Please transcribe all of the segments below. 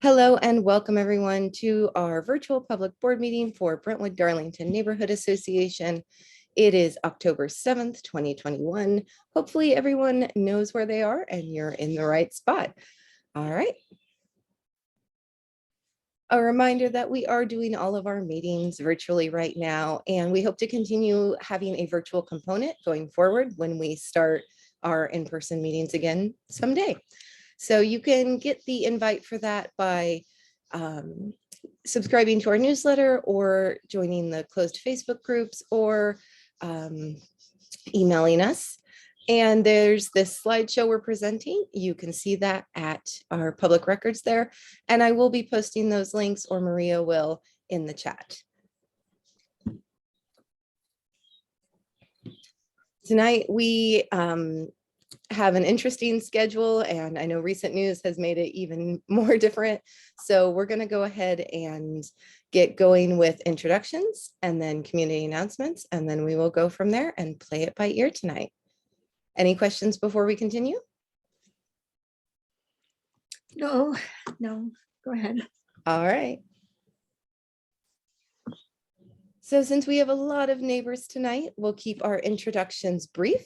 Hello and welcome everyone to our virtual public board meeting for Brentwood-Darlington Neighborhood Association. It is October 7th, 2021. Hopefully everyone knows where they are and you're in the right spot. All right. A reminder that we are doing all of our meetings virtually right now, and we hope to continue having a virtual component going forward when we start our in-person meetings again someday. So you can get the invite for that by subscribing to our newsletter or joining the closed Facebook groups or emailing us. And there's this slideshow we're presenting. You can see that at our public records there. And I will be posting those links, or Maria will, in the chat. Tonight we have an interesting schedule, and I know recent news has made it even more different. So we're going to go ahead and get going with introductions and then community announcements, and then we will go from there and play it by ear tonight. Any questions before we continue? No, go ahead. All right. So since we have a lot of neighbors tonight, we'll keep our introductions brief.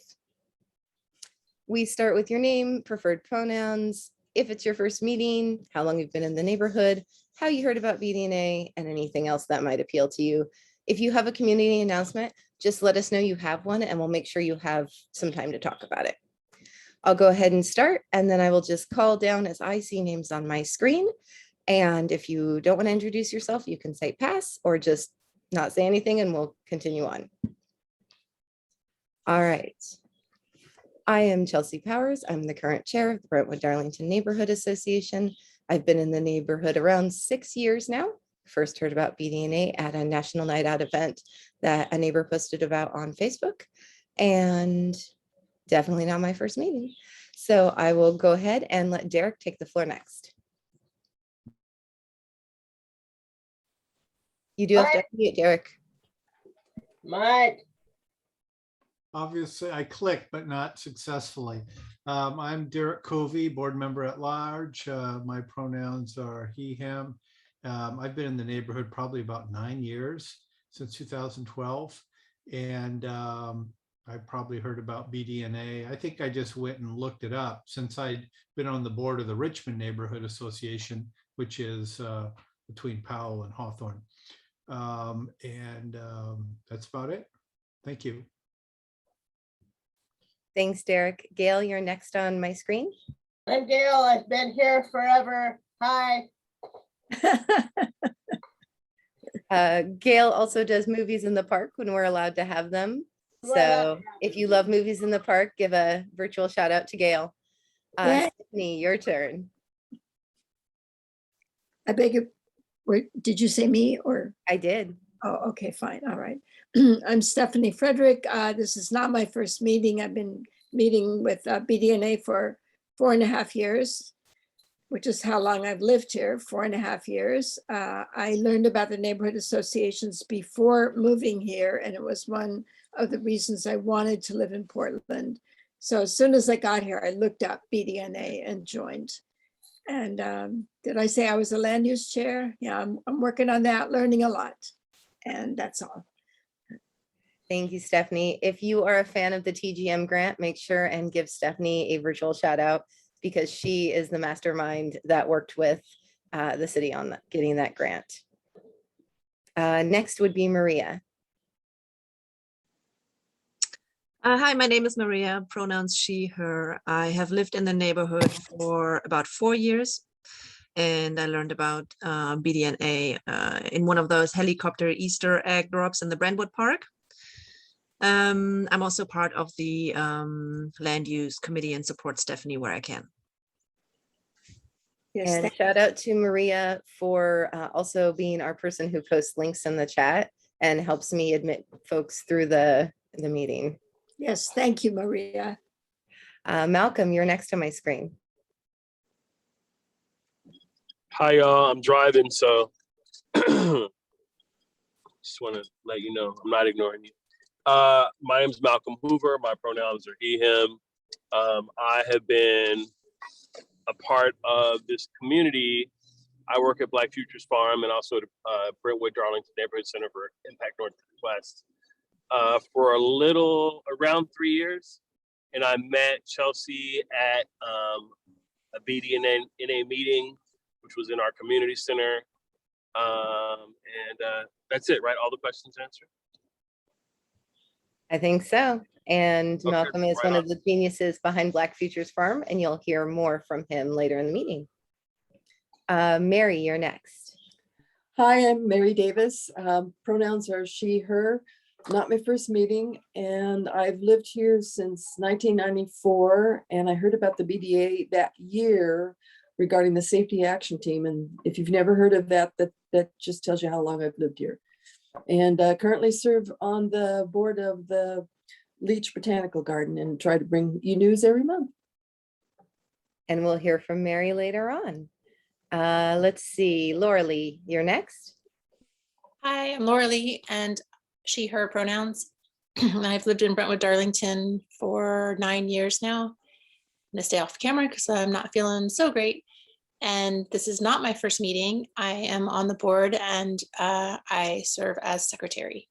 We start with your name, preferred pronouns, if it's your first meeting, how long you've been in the neighborhood, how you heard about BDNA, and anything else that might appeal to you. If you have a community announcement, just let us know you have one and we'll make sure you have some time to talk about it. I'll go ahead and start, and then I will just call down as I see names on my screen. And if you don't want to introduce yourself, you can say pass or just not say anything and we'll continue on. All right. I am Chelsea Powers. I'm the current chair of the Brentwood-Darlington Neighborhood Association. I've been in the neighborhood around 6 years now. First heard about BDNA at a National Night Out event that a neighbor posted about on Facebook, and definitely not my first meeting. So I will go ahead and let Derek take the floor next. You do have to unmute, Derek. Mike. Obviously, I clicked, but not successfully. I'm Derek Covey, board member at large. My pronouns are he, him. I've been in the neighborhood probably about 9 years, since 2012. And I probably heard about BDNA. I think I just went and looked it up since I'd been on the board of the Richmond Neighborhood Association, which is between Powell and Hawthorne. That's about it. Thank you. Thanks, Derek. Gail, you're next on my screen. I'm Gail. I've been here forever. Hi. Gail also does movies in the park when we're allowed to have them. So if you love movies in the park, give a virtual shout out to Gail. Stephanie, your turn. I beg your, wait, did you say me or? I did. Oh, okay, fine. All right. I'm Stephanie Frederick. This is not my first meeting. I've been meeting with BDNA for 4.5 years, which is how long I've lived here, 4.5 years. I learned about the neighborhood associations before moving here, and it was one of the reasons I wanted to live in Portland. So as soon as I got here, I looked up BDNA and joined. And did I say I was a land use chair? Yeah, I'm working on that, learning a lot. And that's all. Thank you, Stephanie. If you are a fan of the TGM grant, make sure and give Stephanie a virtual shout out, because she is the mastermind that worked with the city on getting that grant. Next would be Maria. Hi, my name is Maria, pronouns she, her. I have lived in the neighborhood for about 4 years, and I learned about BDNA in one of those helicopter Easter egg drops in the Brentwood Park. I'm also part of the land use committee and support Stephanie where I can. Yes, and shout out to Maria for also being our person who posts links in the chat and helps me admit folks through the meeting. Yes, thank you, Maria. Malcolm, you're next to my screen. Hi, y'all. I'm driving, so just want to let you know I'm not ignoring you. My name is Malcolm Hoover. My pronouns are he, him. I have been a part of this community I work at Black Futures Farm and also the Brentwood-Darlington Neighborhood Center for Impact Northwest for around 3 years. And I met Chelsea at a BDNA meeting, which was in our community center. That's it, right? All the questions answered? I think so. And Okay, Malcolm is right one on. of the geniuses behind Black Futures Farm, and you'll hear more from him later in the meeting. Mary, you're next. Hi, I'm Mary Davis. Pronouns are she, her. Not my first meeting, and I've lived here since 1994, and I heard about the BDA that year regarding the Safety Action Team. And if you've never heard of that, that just tells you how long I've lived here. And currently serve on the board of the Leech Botanical Garden and try to bring you news every month. And we'll hear from Mary later on. Let's see, Laura Lee, you're next. Hi, I'm Laura Lee, and she, her pronouns. I've lived in Brentwood-Darlington for 9 years now. I'm gonna stay off camera because I'm not feeling so great. And this is not my first meeting. I am on the board and I serve as secretary.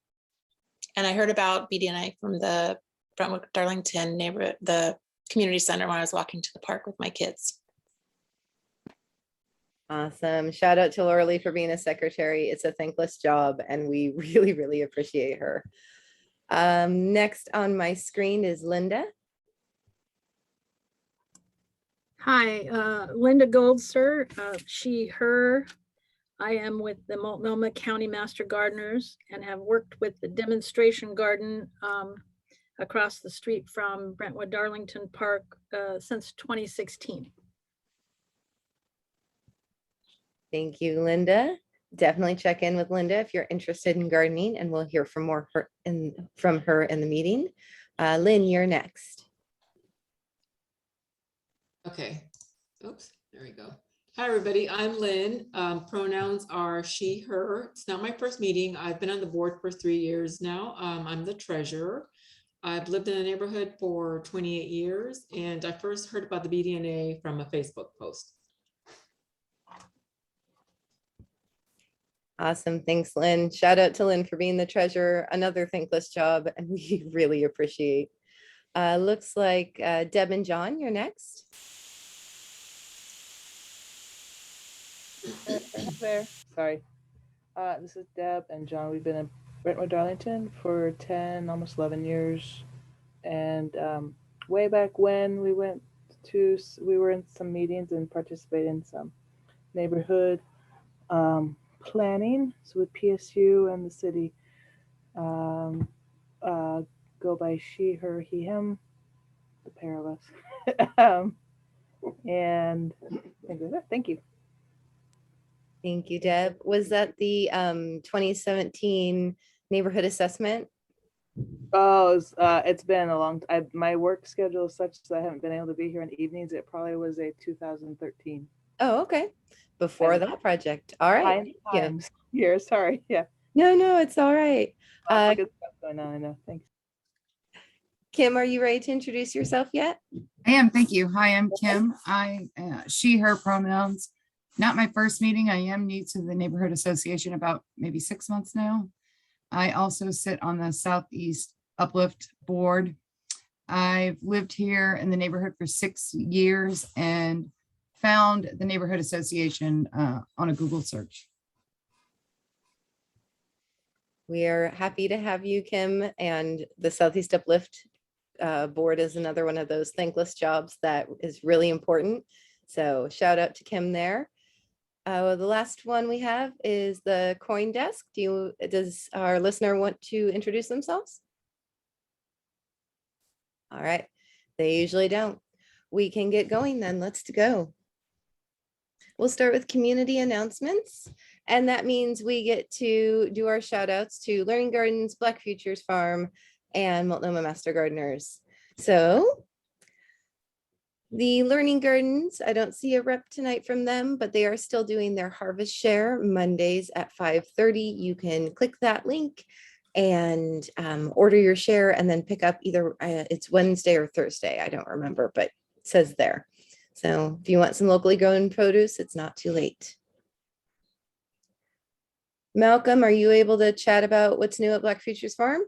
And I heard about BDNA from the Brentwood-Darlington neighborhood, the community center, when I was walking to the park with my kids. Awesome. Shout out to Laura Lee for being a secretary. It's a thankless job and we really, really appreciate her. Next on my screen is Linda. Hi, Linda Goldster, she, her. I am with the Multnomah County Master Gardeners and have worked with the demonstration garden across the street from Brentwood-Darlington Park since 2016. Thank you, Linda. Definitely check in with Linda if you're interested in gardening, and we'll hear from from her in the meeting. Lynn, you're next. Okay. Oops, there we go. Hi, everybody. I'm Lynn. Pronouns are she, her. It's not my first meeting. I've been on the board for 3 years now. I'm the treasurer. I've lived in the neighborhood for 28 years, and I first heard about the BDNA from a Facebook post. Awesome. Thanks, Lynn. Shout out to Lynn for being the treasurer. Another thankless job, and we really appreciate. Looks like Deb and John, you're next. There. Sorry. This is Deb and John. We've been in Brentwood-Darlington for 10, almost 11 years. And way back when we were in some meetings and participated in some neighborhood planning. So with PSU and the city, go by she, her, he, him, the pair of us. And thank you. Thank you, Deb. Was that the 2017 neighborhood assessment? Oh, it's been a long time. My work schedule is such that I haven't been able to be here in the evenings. It probably was a 2013. Oh, okay. Before that project. All right. Yeah. Here, sorry. Yeah. No, it's all right. Good stuff going on. I know. Thanks. Kim, are you ready to introduce yourself yet? I am. Thank you. Hi, I'm Kim. She, her pronouns. Not my first meeting. I am new to the neighborhood association about maybe 6 months now. I also sit on the Southeast Uplift board. I've lived here in the neighborhood for 6 years and found the neighborhood association on a Google search. We are happy to have you, Kim, and the Southeast Uplift board is another one of those thankless jobs that is really important. So shout out to Kim there. The last one we have is the coin desk. Does our listener want to introduce themselves? All right, they usually don't. We can get going then. Let's go. We'll start with community announcements. And that means we get to do our shout outs to Learning Gardens, Black Futures Farm, and Multnomah Master Gardeners. So the Learning Gardens, I don't see a rep tonight from them, but they are still doing their harvest share Mondays at 5:30. You can click that link and order your share and then pick up either it's Wednesday or Thursday. I don't remember, but it says there. So if you want some locally grown produce, it's not too late. Malcolm, are you able to chat about what's new at Black Futures Farm?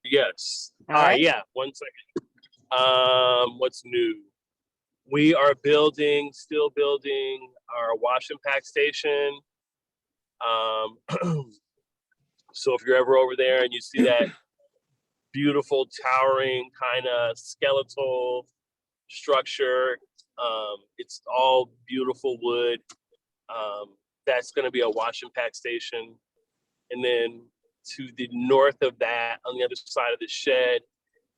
Yes. All right. Yeah, 1 second. What's new? We are still building our wash and pack station. So if you're ever over there and you see that beautiful towering kind of skeletal structure, it's all beautiful wood. That's going to be a wash and pack station. And then to the north of that, on the other side of the shed,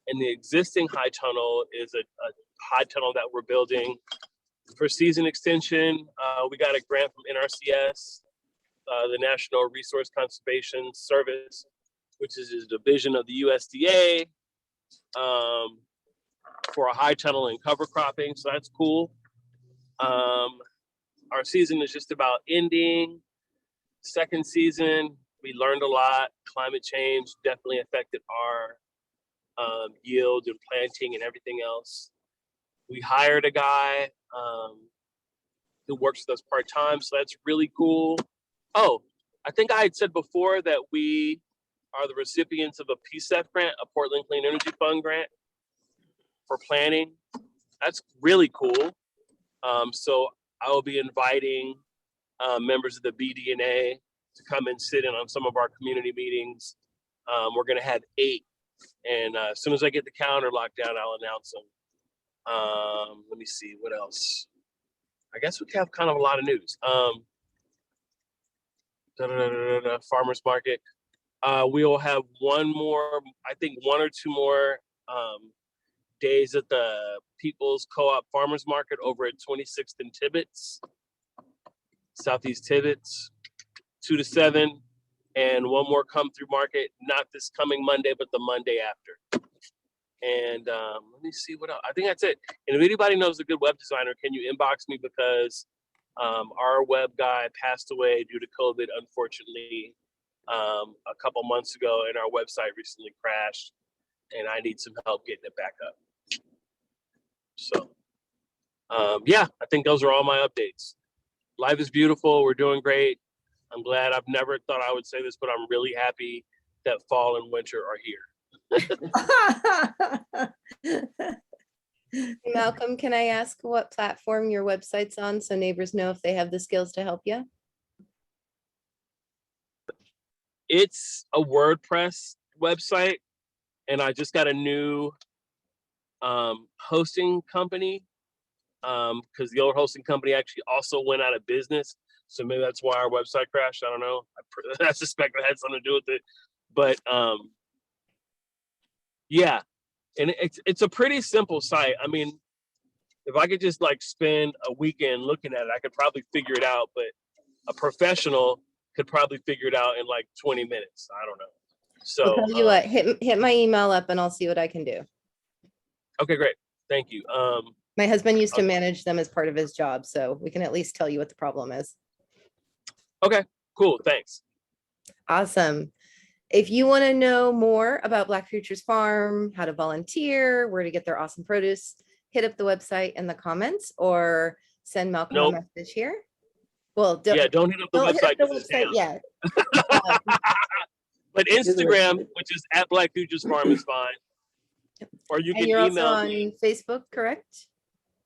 and the existing high tunnel is a high tunnel that we're building for season extension. We got a grant from NRCS, the National Resource Conservation Service, which is a division of the USDA, for a high tunnel and cover cropping. So that's cool. Our season is just about ending. Second season, we learned a lot. Climate change definitely affected our yield and planting and everything else. We hired a guy who works with us part-time, so that's really cool. Oh, I think I had said before that we are the recipients of a PSEF grant, a Portland Clean Energy Fund grant for planning. That's really cool. So I will be inviting members of the BDNA to come and sit in on some of our community meetings. We're gonna have 8. And as soon as I get the calendar locked down, I'll announce them. Let me see, what else? I guess we have kind of a lot of news. Farmers market. We will have one more, I think 1 or 2 more days at the People's Co-op Farmers Market over at 26th and Tibbetts, Southeast Tibbetts, 2 to 7. And one more come through market, not this coming Monday, but the Monday after. And let me see what else. I think that's it. And if anybody knows a good web designer, can you inbox me, because our web guy passed away due to COVID, unfortunately, a couple months ago, and our website recently crashed, and I need some help getting it back up. So yeah, I think those are all my updates. Life is beautiful. We're doing great. I'm glad. I've never thought I would say this, but I'm really happy that fall and winter are here. Malcolm, can I ask what platform your website's on so neighbors know if they have the skills to help you? It's a WordPress website, and I just got a new hosting company, because the old hosting company actually also went out of business. So maybe that's why our website crashed. I don't know. I suspect it had something to do with it. But yeah, and it's a pretty simple site. I mean, if I could just like spend a weekend looking at it, I could probably figure it out. But a professional could probably figure it out in like 20 minutes. I don't know. So I'll tell you what, hit my email up and I'll see what I can do. Okay, great. Thank you. My husband used to manage them as part of his job, so we can at least tell you what the problem is. Okay, cool. Thanks. Awesome. If you want to know more about Black Futures Farm, how to volunteer, where to get their awesome produce, hit up the website in the comments or send Malcolm a message here. Well, don't hit up the website yet. But Instagram, which is at Black Futures Farm, is fine. Or you can email me. On Facebook, correct?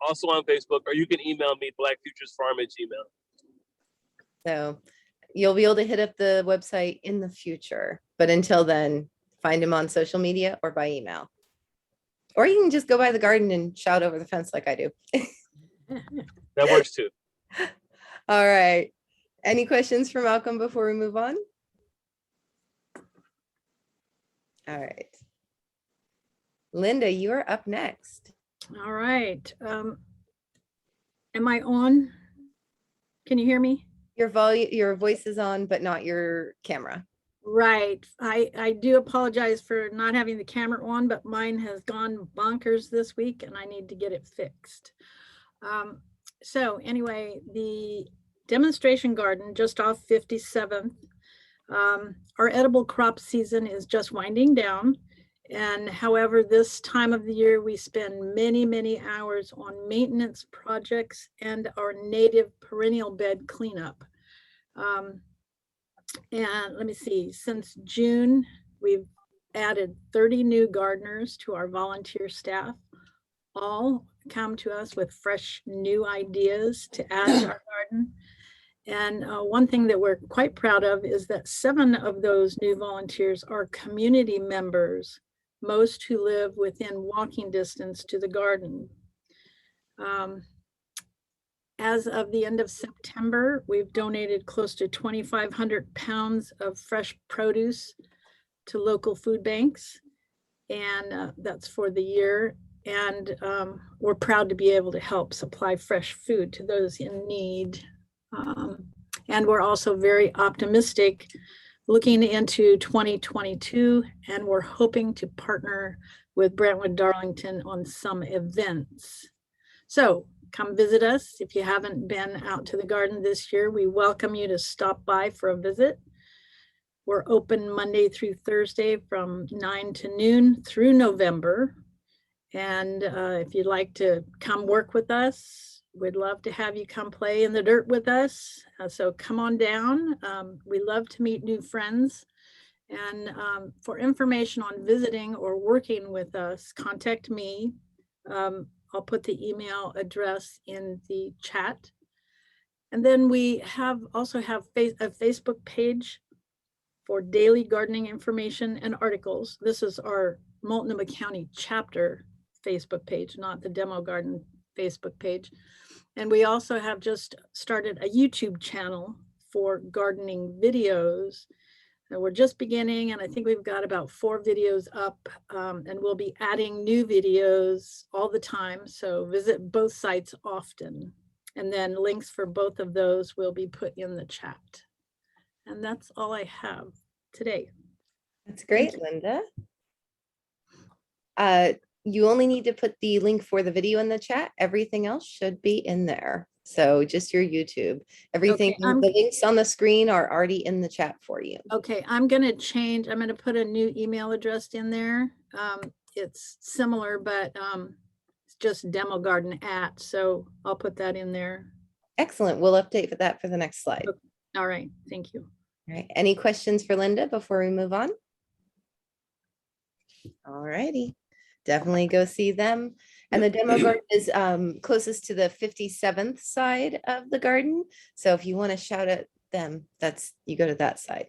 Also on Facebook, or you can email me blackfuturesfarm@gmail.com. So you'll be able to hit up the website in the future. But until then, find him on social media or by email. Or you can just go by the garden and shout over the fence like I do. That works too. All right. Any questions for Malcolm before we move on? All right. Linda, you're up next. All right. Am I on? Can you hear me? Your voice is on, but not your camera. Right. I do apologize for not having the camera on, but mine has gone bonkers this week and I need to get it fixed. So anyway, the demonstration garden just off 57th. Our edible crop season is just winding down. And however, this time of the year, we spend many, many hours on maintenance projects and our native perennial bed cleanup. And let me see, since June, we've added 30 new gardeners to our volunteer staff. All come to us with fresh new ideas to add to our garden. And one thing that we're quite proud of is that 7 of those new volunteers are community members, most who live within walking distance to the garden. As of the end of September, we've donated close to 2,500 pounds of fresh produce to local food banks. And that's for the year. And we're proud to be able to help supply fresh food to those in need. And we're also very optimistic looking into 2022, and we're hoping to partner with Brentwood-Darlington on some events. So come visit us. If you haven't been out to the garden this year, we welcome you to stop by for a visit. We're open Monday through Thursday from 9 to noon through November. And if you'd like to come work with us, we'd love to have you come play in the dirt with us. So come on down. We love to meet new friends. And for information on visiting or working with us, contact me. I'll put the email address in the chat. And then we also have a Facebook page for daily gardening information and articles. This is our Multnomah County chapter Facebook page, not the Demo Garden Facebook page. And we also have just started a YouTube channel for gardening videos. And we're just beginning, and I think we've got about 4 videos up, and we'll be adding new videos all the time. So visit both sites often. And then links for both of those will be put in the chat. And that's all I have today. That's great, Linda. You only need to put the link for the video in the chat. Everything else should be in there. So just your YouTube. Everything, Okay, the links on the screen are already in the chat for you. Okay, I'm going to put a new email address in there. It's similar, but it's just Demo Garden @. So I'll put that in there. Excellent. We'll update for that for the next slide. Okay. All right. Thank you. All right. Any questions for Linda before we move on? All righty. Definitely go see them. And the Demo Garden is closest to the 57th side of the garden. So if you want to shout at them, you go to that side.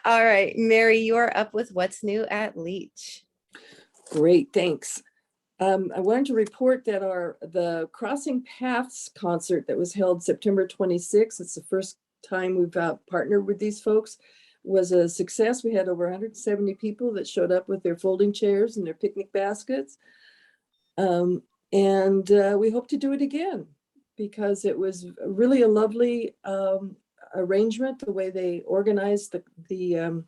All right, Mary, you're up with what's new at Leech. Great, thanks. I wanted to report that the Crossing Paths concert that was held September 26th, it's the first time we've partnered with these folks, was a success. We had over 170 people that showed up with their folding chairs and their picnic baskets. And we hope to do it again because it was really a lovely arrangement, the way they organized the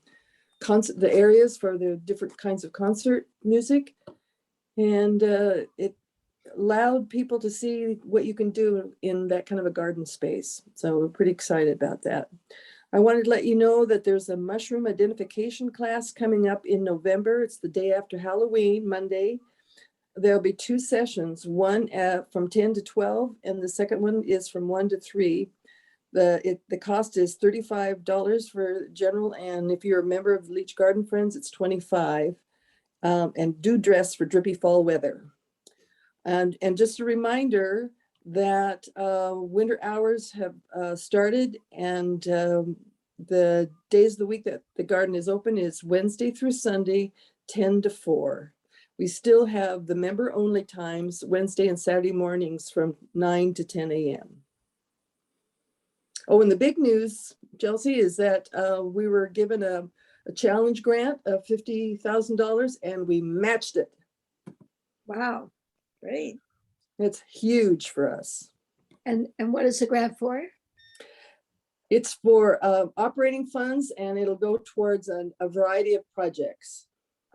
areas for the different kinds of concert music. And it allowed people to see what you can do in that kind of a garden space. So we're pretty excited about that. I wanted to let you know that there's a mushroom identification class coming up in November. It's the day after Halloween, Monday. There'll be 2 sessions, one from 10 to 12, and the second one is from 1 to 3. The cost is $35 for general, and if you're a member of the Leech Garden Friends, it's $25. And do dress for drippy fall weather. And just a reminder that winter hours have started, and the days of the week that the garden is open is Wednesday through Sunday, 10 to 4. We still have the member only times, Wednesday and Saturday mornings from 9 to 10 a.m. Oh, and the big news, Chelsea, is that we were given a challenge grant of $50,000 and we matched it. Wow, great. It's huge for us. And what is the grant for? It's for operating funds, and it'll go towards a variety of projects.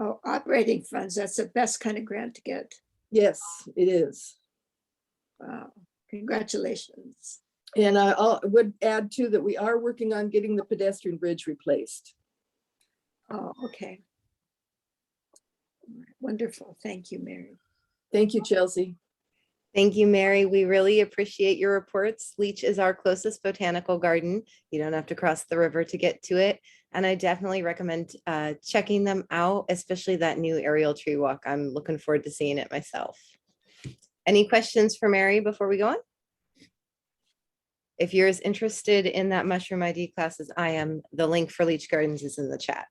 Oh, operating funds. That's the best kind of grant to get. Yes, it is. Wow, congratulations. And I would add too that we are working on getting the pedestrian bridge replaced. Oh, okay. Wonderful. Thank you, Mary. Thank you, Chelsea. Thank you, Mary. We really appreciate your reports. Leech is our closest botanical garden. You don't have to cross the river to get to it. And I definitely recommend checking them out, especially that new aerial tree walk. I'm looking forward to seeing it myself. Any questions for Mary before we go on? If you're as interested in that mushroom ID class as I am, the link for Leech Gardens is in the chat.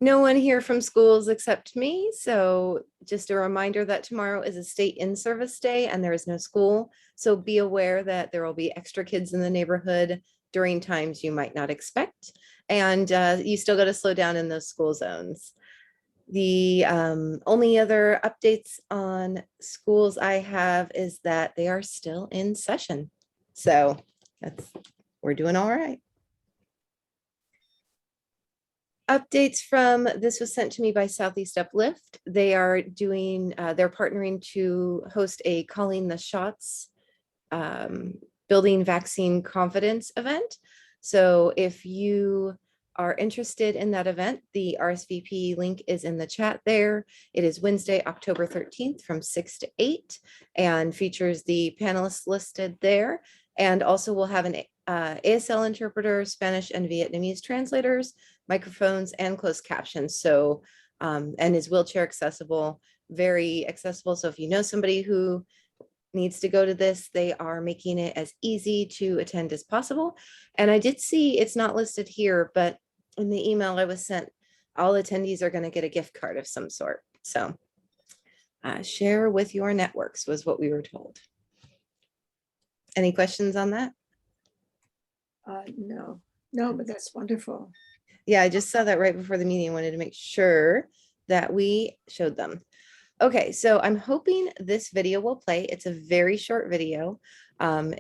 No one here from schools except me. So just a reminder that tomorrow is a state in-service day and there is no school. So be aware that there will be extra kids in the neighborhood during times you might not expect. And you still got to slow down in those school zones. The only other updates on schools I have is that they are still in session. So we're doing all right. Updates from, this was sent to me by Southeast Uplift. They are doing, they're partnering to host a Calling the Shots Building Vaccine Confidence event. So if you are interested in that event, the RSVP link is in the chat there. It is Wednesday, October 13th from 6 to 8 and features the panelists listed there. And also we'll have an ASL interpreter, Spanish and Vietnamese translators, microphones and closed captions. So, and is wheelchair accessible, very accessible. So if you know somebody who needs to go to this, they are making it as easy to attend as possible. And I did see it's not listed here, but in the email I was sent, all attendees are going to get a gift card of some sort. So share with your networks was what we were told. Any questions on that? No, but that's wonderful. Yeah, I just saw that right before the meeting. I wanted to make sure that we showed them. Okay, so I'm hoping this video will play. It's a very short video.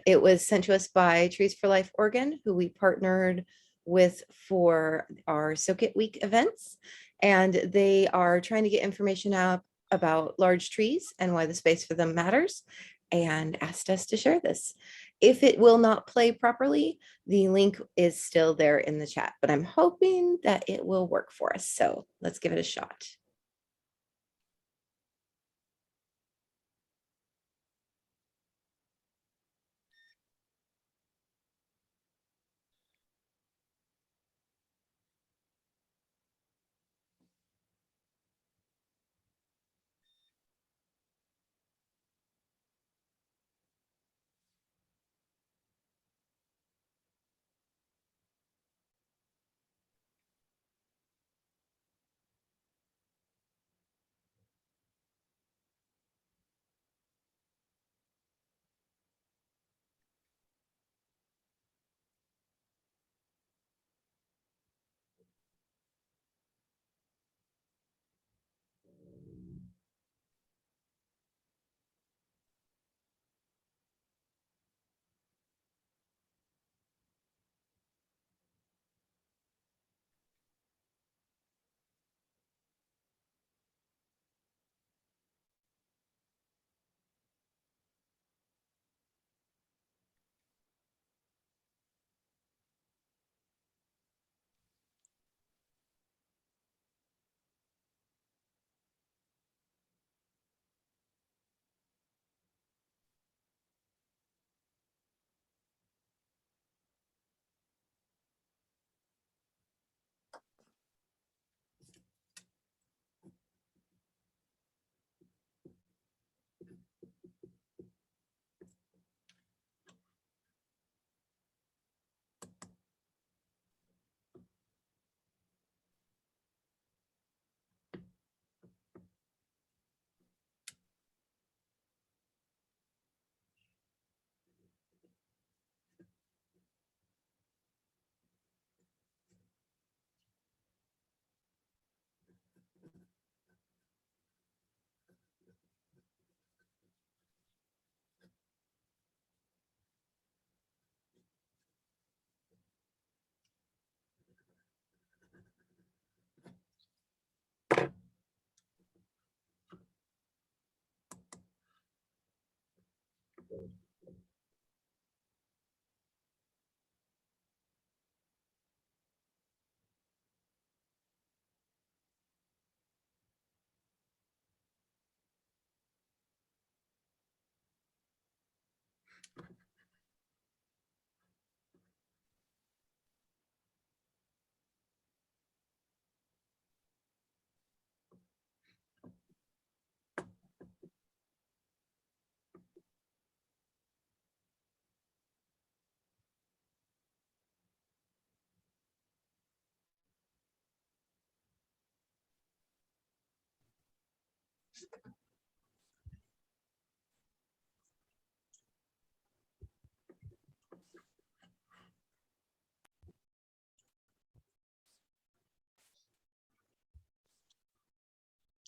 It was sent to us by Trees for Life Oregon, who we partnered with for our Soak It Week events. And they are trying to get information out about large trees and why the space for them matters, and asked us to share this. If it will not play properly, the link is still there in the chat, but I'm hoping that it will work for us. So let's give it a shot.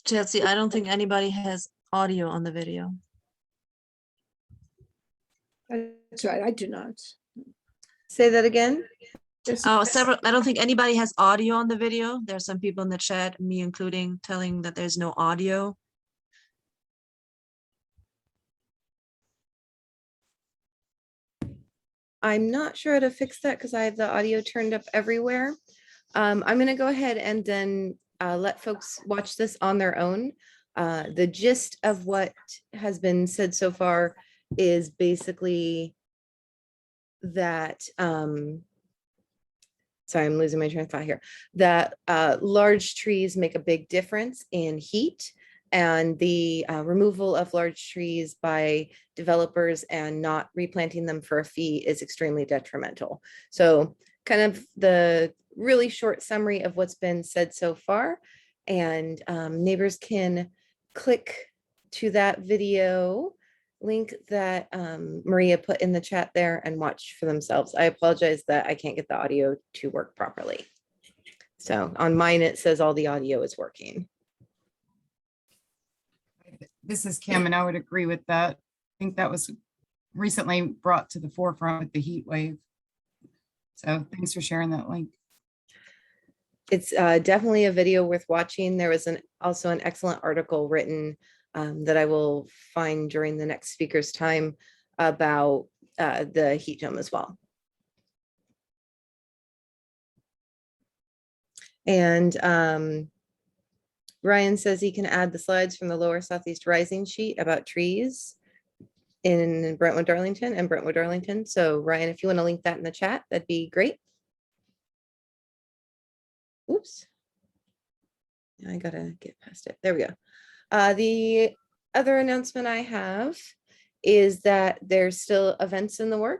Chelsea, I don't think anybody has audio on the video. That's right, I do not. Say that again. I don't think anybody has audio on the video. There are some people in the chat, me including, telling that there's no audio. I'm not sure how to fix that because I have the audio turned up everywhere. I'm going to go ahead and then let folks watch this on their own. The gist of what has been said so far is basically that, sorry, I'm losing my train of thought here, that large trees make a big difference in heat, and the removal of large trees by developers and not replanting them for a fee is extremely detrimental. So kind of the really short summary of what's been said so far, and neighbors can click to that video link that Maria put in the chat there and watch for themselves. I apologize that I can't get the audio to work properly. So on mine, it says all the audio is working. This is Kim, and I would agree with that. I think that was recently brought to the forefront with the heat wave. So thanks for sharing that link. It's definitely a video worth watching. There was also an excellent article written that I will find during the next speaker's time about the heat dome as well. And Ryan says he can add the slides from the lower Southeast Rising sheet about trees in Brentwood-Darlington and Brentwood-Darlington. So Ryan, if you want to link that in the chat, that'd be great. Oops. I gotta get past it. There we go. The other announcement I have is that there's still events in the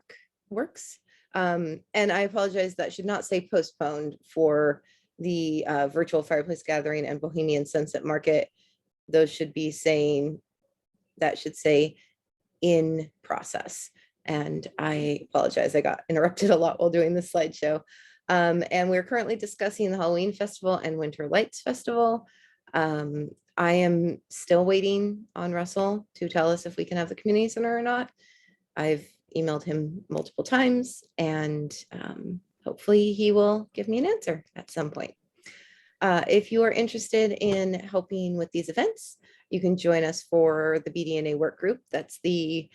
works. And I apologize, that should not say postponed for the virtual fireplace gathering and Bohemian Sunset Market. Those should be saying, that should say in process. And I apologize, I got interrupted a lot while doing this slideshow. And we're currently discussing the Halloween Festival and Winter Lights Festival. I am still waiting on Russell to tell us if we can have the community center or not. I've emailed him multiple times, and hopefully he will give me an answer at some point. If you are interested in helping with these events, you can join us for the BDNA work group. That's the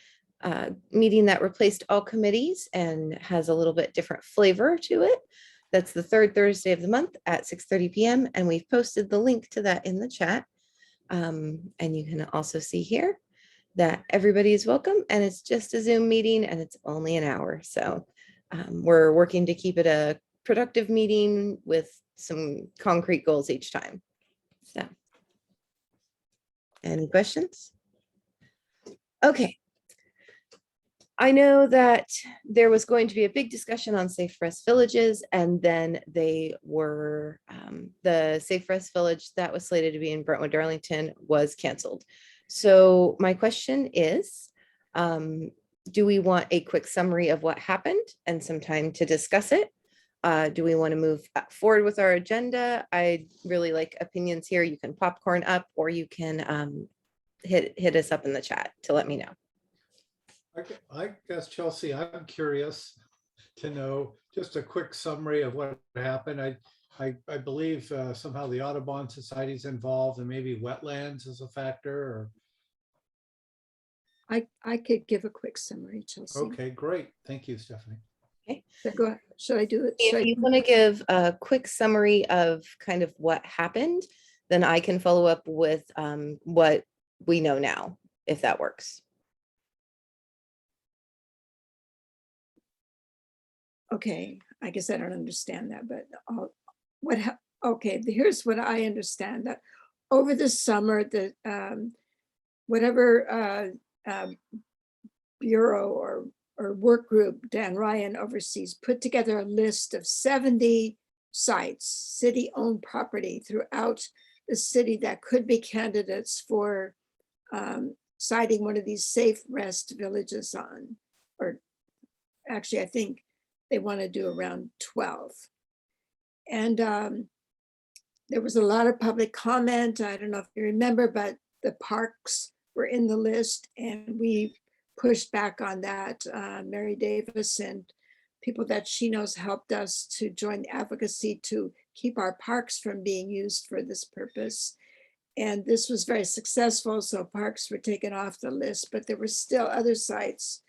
meeting that replaced all committees and has a little bit different flavor to it. That's the third Thursday of the month at 6:30 p.m. And we've posted the link to that in the chat. And you can also see here that everybody is welcome, and it's just a Zoom meeting and it's only an hour. So we're working to keep it a productive meeting with some concrete goals each time. So, any questions? Okay. I know that there was going to be a big discussion on Safe Rest Villages, and then they were, the Safe Rest Village that was slated to be in Brentwood-Darlington was canceled. So my question is, do we want a quick summary of what happened and some time to discuss it? Do we want to move forward with our agenda? I really like opinions here. You can popcorn up, or you can hit us up in the chat to let me know. I guess, Chelsea, I'm curious to know just a quick summary of what happened. I believe somehow the Audubon Society is involved, and maybe wetlands is a factor. I could give a quick summary, Chelsea. Okay, great. Thank you, Stephanie. Okay. So go ahead. Should I do it? If you want to give a quick summary of kind of what happened, then I can follow up with what we know now, if that works. Okay, I guess I don't understand that, but okay, here's what I understand, that over the summer, the whatever bureau or work group Dan Ryan oversees put together a list of 70 sites, city-owned property throughout the city that could be candidates for citing one of these safe rest villages on, or actually, I think they want to do around 12. And there was a lot of public comment. I don't know if you remember, but the parks were in the list, and we pushed back on that. Mary Davis and people that she knows helped us to join Advocacy to keep our parks from being used for this purpose. And this was very successful, so parks were taken off the list, but there were still other sites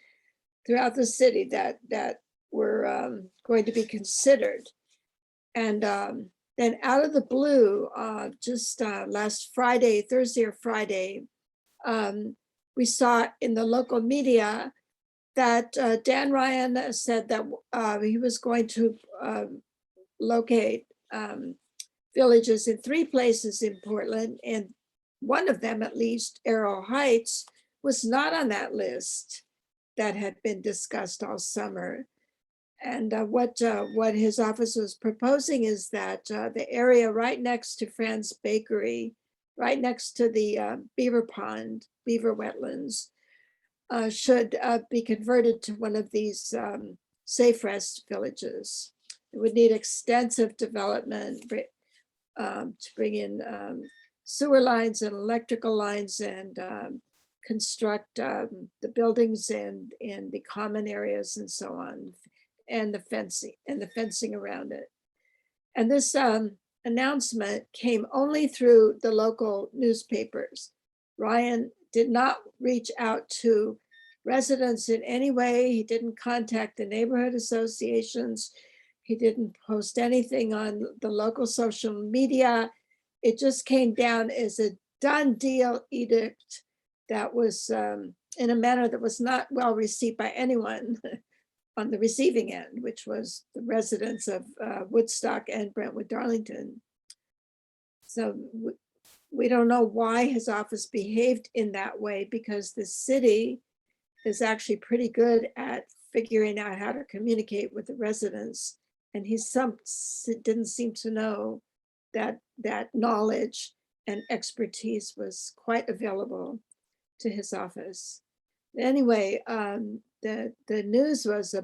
throughout the city that were going to be considered. And then out of the blue, just last Friday, Thursday or Friday, we saw in the local media that Dan Ryan said that he was going to locate villages in 3 places in Portland, and one of them, at least, Arrow Heights, was not on that list that had been discussed all summer. And what his office was proposing is that the area right next to Fran's Bakery, right next to the beaver pond, beaver wetlands, should be converted to one of these safe rest villages. It would need extensive development to bring in sewer lines and electrical lines, and construct the buildings and the common areas and so on, and the fencing around it. And this announcement came only through the local newspapers. Ryan did not reach out to residents in any way. He didn't contact the neighborhood associations. He didn't post anything on the local social media. It just came down as a done deal edict that was in a manner that was not well received by anyone on the receiving end, which was the residents of Woodstock and Brentwood-Darlington. So we don't know why his office behaved in that way, because the city is actually pretty good at figuring out how to communicate with the residents. And he didn't seem to know that knowledge and expertise was quite available to his office. Anyway, the news was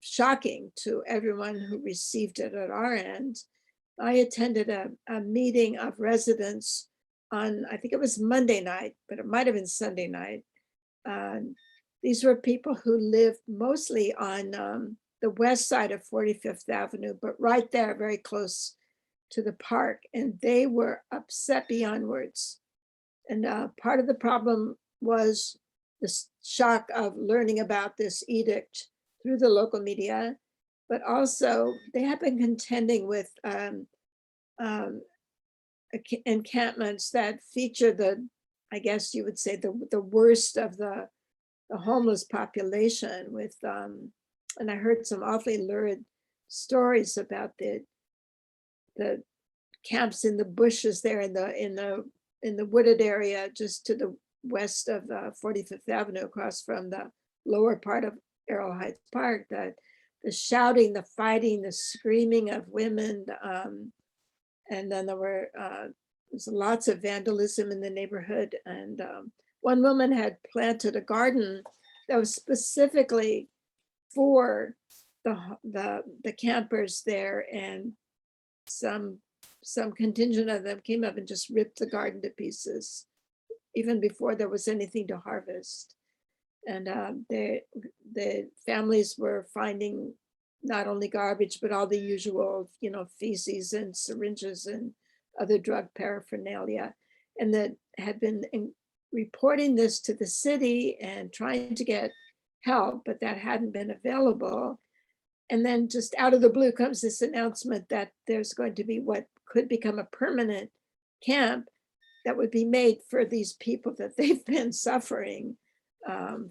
shocking to everyone who received it at our end. I attended a meeting of residents on, I think it was Monday night, but it might have been Sunday night. These were people who lived mostly on the west side of 45th Avenue, but right there, very close to the park. And they were upset beyond words. And part of the problem was the shock of learning about this edict through the local media, but also they have been contending with encampments that feature I guess you would say, the worst of the homeless population with, and I heard some awfully lurid stories about the camps in the bushes there in the wooded area just to the west of 45th Avenue, across from the lower part of Arrow Heights Park, that the shouting, the fighting, the screaming of women, and then there was lots of vandalism in the neighborhood. And one woman had planted a garden that was specifically for the campers there, and some contingent of them came up and just ripped the garden to pieces, even before there was anything to harvest. And the families were finding not only garbage, but all the usual, feces and syringes and other drug paraphernalia, and that had been reporting this to the city and trying to get help, but that hadn't been available. And then just out of the blue comes this announcement that there's going to be what could become a permanent camp that would be made for these people that they've been suffering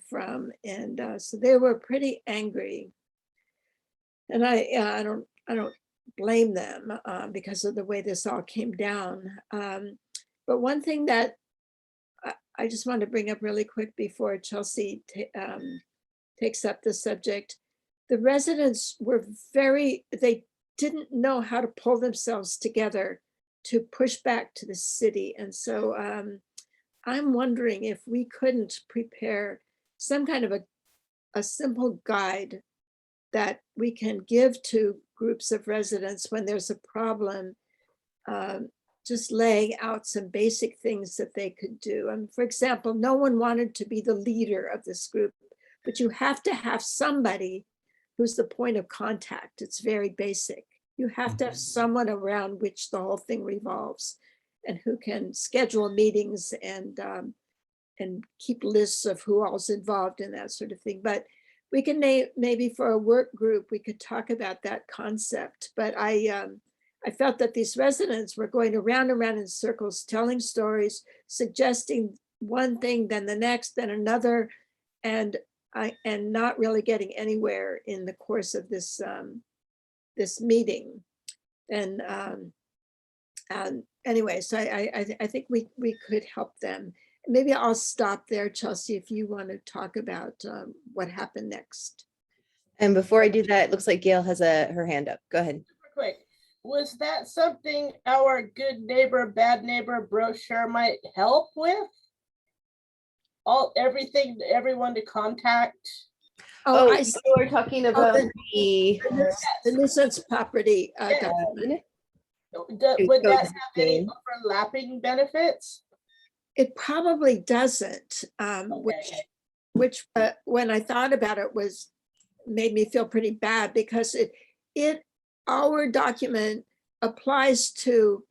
from. And so they were pretty angry. And I don't blame them because of the way this all came down. But one thing that I just want to bring up really quick before Chelsea takes up the subject, the residents were they didn't know how to pull themselves together to push back to the city. And so I'm wondering if we couldn't prepare some kind of a simple guide that we can give to groups of residents when there's a problem, just laying out some basic things that they could do. And for example, no one wanted to be the leader of this group, but you have to have somebody who's the point of contact. It's very basic. You have to have someone around which the whole thing revolves and who can schedule meetings and keep lists of who all's involved in that sort of thing. But we can maybe for a work group, we could talk about that concept. But I felt that these residents were going around and around in circles, telling stories, suggesting one thing, then the next, then another, and not really getting anywhere in the course of this this meeting. And anyway, so I think we could help them. Maybe I'll stop there, Chelsea, if you want to talk about what happened next. And before I do that, it looks like Gail has her hand up. Go ahead. Super quick. Was that something our good neighbor, bad neighbor brochure might help with? Everyone to contact? Oh, I see. we're talking about the nuisance property. Would Code that have any 16. overlapping benefits? It probably doesn't, which when I thought about it made me feel pretty bad because our document applies to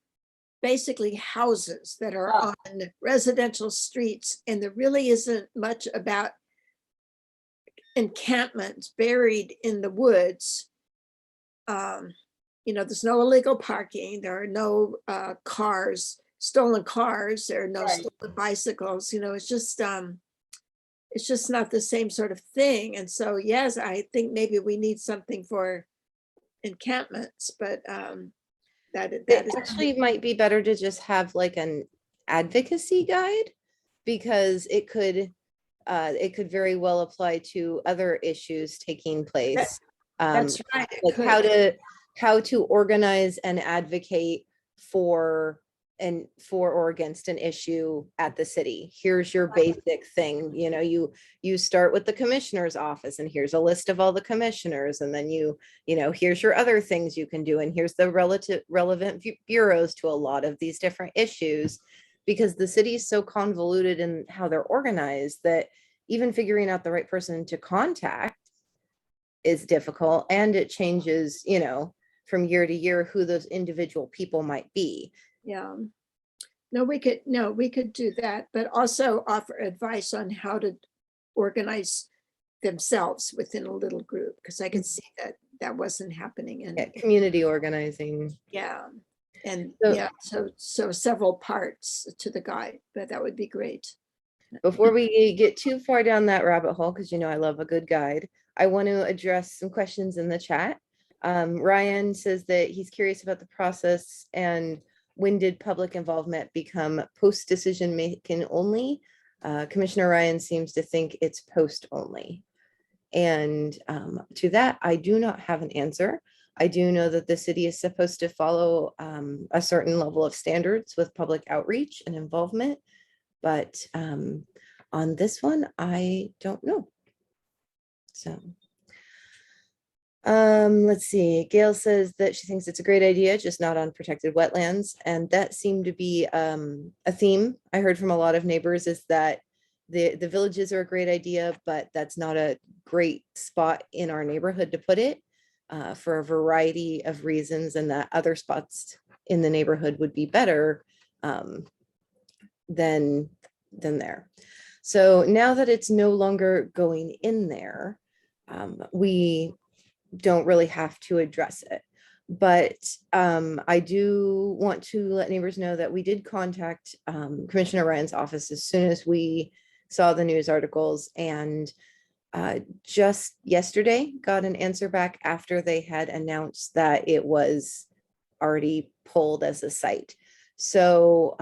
basically houses that are on residential streets, and there really isn't much about encampments buried in the woods. There's no illegal parking, there are no stolen cars, there are no stolen bicycles, it's just not the same sort of thing. And so, yes, I think maybe we need something for encampments, but that is actually might be better to just have like an advocacy guide, because it could very well apply to issues issues taking place. That's right. Like how to organize and advocate for or against an issue at the city. Here's your basic thing. You start with the commissioner's office, and here's a list of all the commissioners, and then here's your other things you can do, and here's the relevant bureaus to a lot of these different issues, because the city is so convoluted in how they're organized that even figuring out the right person to contact is difficult, and it changes, from year to year who those individual people might be. Yeah. No, we could do that, but also offer advice on how to organize themselves within a little group, because I could see that wasn't happening. And community organizing. Yeah. And So- so several parts to the guide, but that would be great. Before we get too far down that rabbit hole, because I love a good guide, I want to address some questions in the chat. Ryan says that he's curious about the process and when did public involvement become post-decision making only? Commissioner Ryan seems to think it's post only. And to that, I do not have an answer. I do know that the city is supposed to follow a certain level of standards with public outreach and involvement. But on this one, I don't know. So let's see. Gail says that she thinks it's a great idea, just not on protected wetlands. And that seemed to be a theme I heard from a lot of neighbors, is that the villages are a great idea, but that's not a great spot in our neighborhood to put it for a variety of reasons, and that other spots in the neighborhood would be better than there. So now that it's no longer going in there, we don't really have to address it. But I do want to let neighbors know that we did contact Commissioner Ryan's office as soon as we saw the news articles, and just yesterday got an answer back after they had announced that it was already pulled as a site. So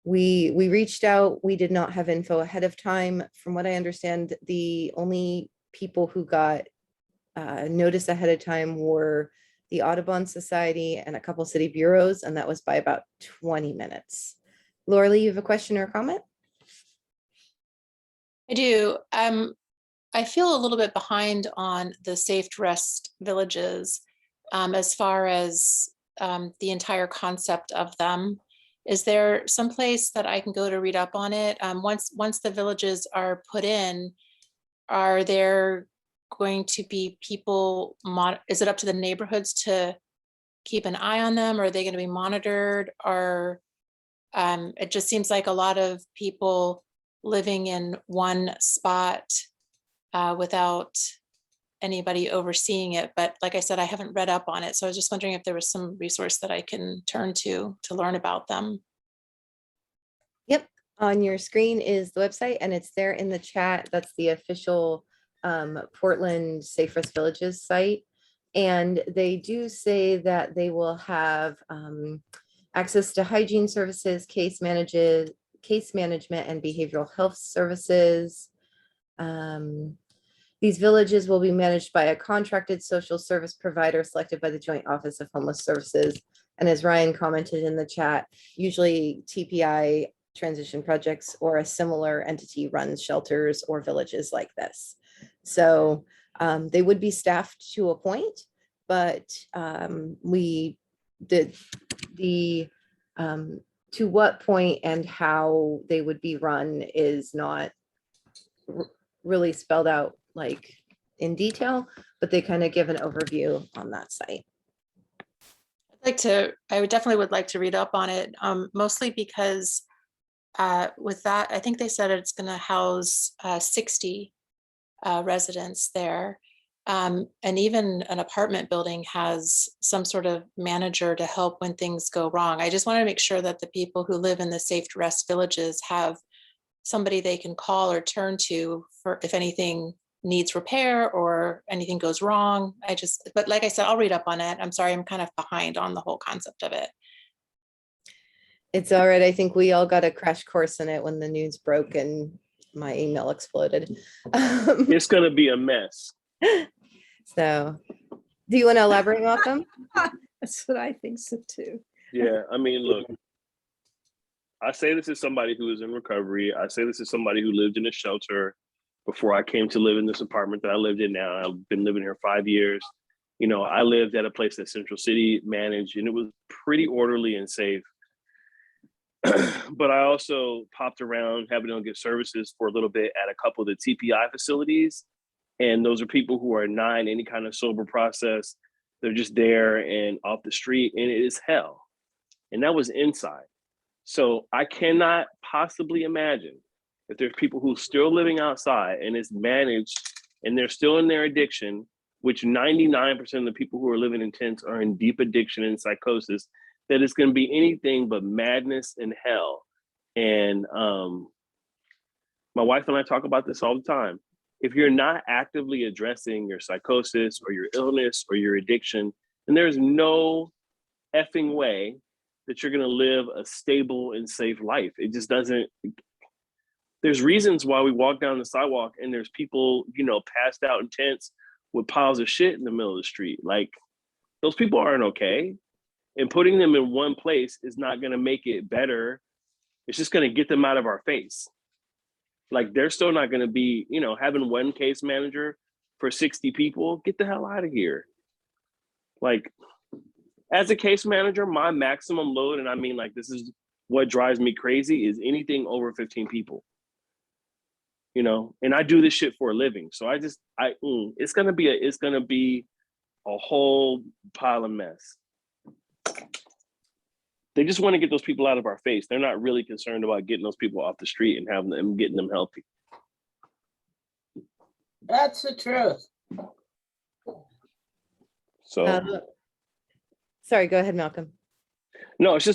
we reached out. We did not have info ahead of time. From what I understand, the only people who got notice ahead of time were the Audubon Society and a couple city bureaus, and that was by about 20 minutes. Laura, you have a question or a comment? I do. I feel a little bit behind on the safe to rest villages as far as the entire concept of them. Is there some place that I can go to read up on it? Once the villages are put in, are there going to be people, is it up to the neighborhoods to keep an eye on them? Or are they going to be monitored? Or it just seems like a lot of people living in one spot without anybody overseeing it. But like I said, I haven't read up on it. So I was just wondering if there was some resource that I can turn to learn about them. Yep, on your screen is the website and it's there in the chat. That's the official Portland Safe Rest Villages site. And they do say that they will have access to hygiene services, case management and behavioral health services. These villages will be managed by a contracted social service provider selected by the Joint Office of Homeless Services. And as Ryan commented in the chat, usually TPI transition projects or a similar entity runs shelters or villages like this. So they would be staffed to a point, but we did the to what point and how they would be run is not really spelled out like in detail, but they kind of give an overview on that site. I would definitely like to read up on it, mostly because with that, I think they said it's going to house 60 residents there. And even an apartment building has some sort of manager to help when things go wrong. I just want to make sure that the people who live in the safe to rest villages have somebody they can call or turn to for if anything needs repair or anything goes wrong. But like I said, I'll read up on it. I'm sorry, I'm kind of behind on the whole concept of it. It's all right. I think we all got a crash course in it when the news broke and my email exploded. It's going to be a mess. So do you want to elaborate, Malcolm? That's what I think so too. Yeah, I mean, look, I say this as somebody who is in recovery. I say this as somebody who lived in a shelter before I came to live in this apartment that I lived in now. I've been living here 5 years. You know, I lived at a place that Central City managed, and it was pretty orderly and safe. But I also popped around having to get services for a little bit at a couple of the TPI facilities. And those are people who are not in any kind of sober process. They're just there and off the street, and it is hell. And that was inside. So I cannot possibly imagine if there's people who are still living outside and it's managed and they're still in their addiction, which 99% of the people who are living in tents are in deep addiction and psychosis, that it's going to be anything but madness and hell. And my wife and I talk about this all the time. If you're not actively addressing your psychosis or your illness or your addiction, then there's no effing way that you're going to live a stable and safe life. It just doesn't. There's reasons why we walk down the sidewalk and there's people, you know, passed out in tents with piles of shit in the middle of the street. Like, those people aren't okay. And putting them in one place is not going to make it better. It's just going to get them out of our face. Like, they're still not going to be, you know, having one case manager for 60 people. Get the hell out of here. Like, as a case manager, my maximum load, and I mean, like, this is what drives me crazy, is anything over 15 people. You know, and I do this shit for a living. So it's going to be a whole pile of mess. They just want to get those people out of our face. They're not really concerned about getting those people off the street and having them, getting them healthy. That's the truth. So, sorry, go ahead, Malcolm. No, it's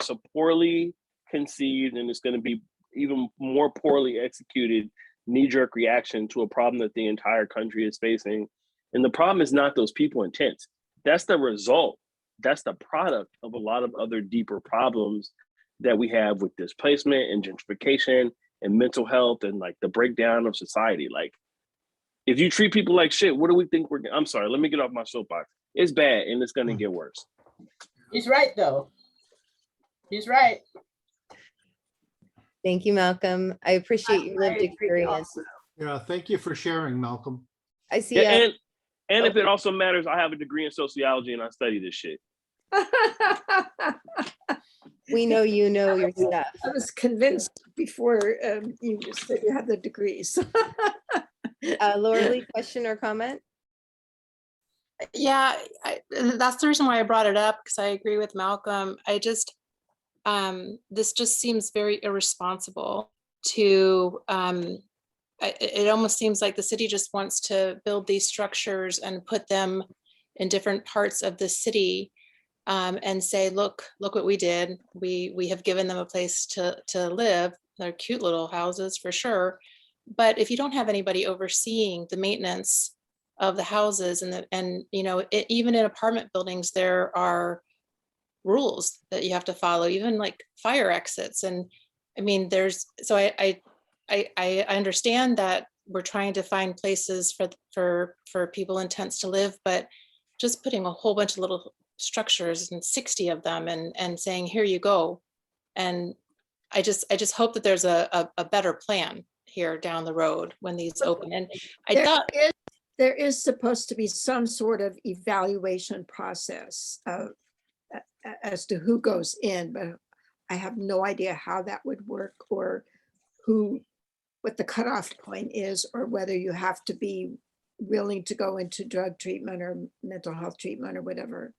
a poorly conceived, and it's going to be even more poorly executed knee-jerk reaction to a problem that the entire country is facing. And the problem is not those people in tents. That's the result. That's the product of a lot of other deeper problems that we have with displacement and gentrification and mental health and like the breakdown of society. Like, if you treat people like shit, what do we think I'm sorry, let me get off my soapbox. It's bad and it's gonna get worse. He's right, though. He's right. Thank you, Malcolm. I appreciate your lived experience. Yeah, thank you for sharing, Malcolm. I see. Yeah, and if it also matters, I have a degree in sociology and I study this shit. We know you know your stuff. I was convinced before you said you had the degrees. Laura Lee, question or comment? Yeah, that's the reason why I brought it up, because I agree with Malcolm. This just seems very irresponsible to, it almost seems like the city just wants to build these structures and put them in different parts of the city and say, look what we did. We have given them a place to live. They're cute little houses for sure. But if you don't have anybody overseeing the maintenance of the houses and you know, even in apartment buildings, there are rules that you have to follow, even like fire exits. And I mean, so I understand that we're trying to find places for people in tents to live, but just putting a whole bunch of little structures and 60 of them and saying, here you go. And I just hope that there's a better plan here down the road when these open. And I thought there is supposed to be some sort of evaluation process as to who goes in, but I have no idea how that would work or what the cutoff point is, or whether you have to be willing to go into drug treatment or mental health treatment or whatever.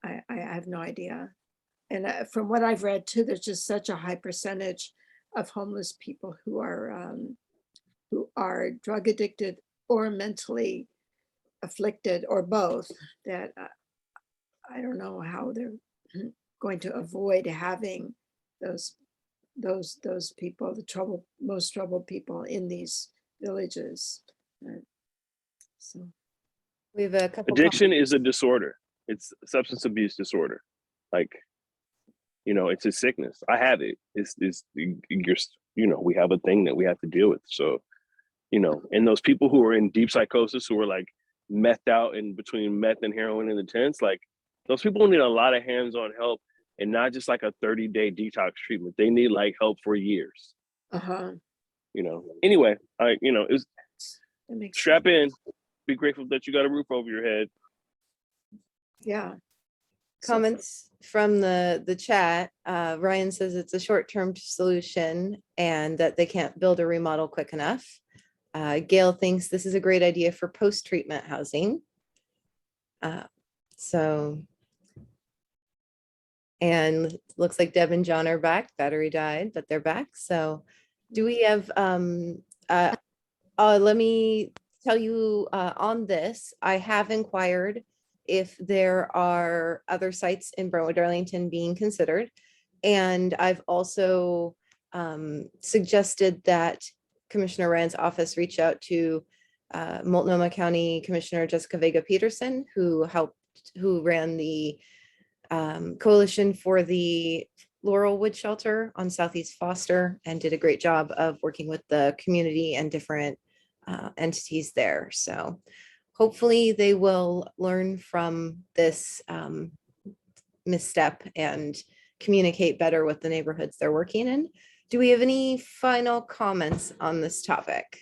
I have no idea. And from what I've read too, there's just such a high percentage of homeless people who are drug addicted or mentally afflicted or both, that I don't know how they're going to avoid having those people, the most troubled people in these villages. So We have a couple. Addiction is a disorder. It's a substance abuse disorder. Like, you know, it's a sickness. I have it. You know, we have a thing that we have to deal with. So, you know, and those people who are in deep psychosis, who are like methed out in between meth and heroin in the tents, like those people need a lot of hands-on help, and not just like a 30-day detox treatment. They need like help for years. You know, anyway, strap in, be grateful that you got a roof over your head. Yeah. Comments from the chat. Ryan says it's a short-term solution and that they can't build or remodel quick enough. Gail thinks this is a great idea for post-treatment housing. And looks like Deb and John are back. Battery died, but they're back. So do we have, let me tell you on this, I have inquired if there are other sites in Brentwood-Darlington being considered. And I've also suggested that Commissioner Rand's office reach out to Multnomah County Commissioner Jessica Vega Peterson, who ran the coalition for the Laurelwood shelter on Southeast Foster and did a great job of working with the community and different entities there. So hopefully they will learn from this misstep and communicate better with the neighborhoods they're working in. Do we have any final comments on this topic?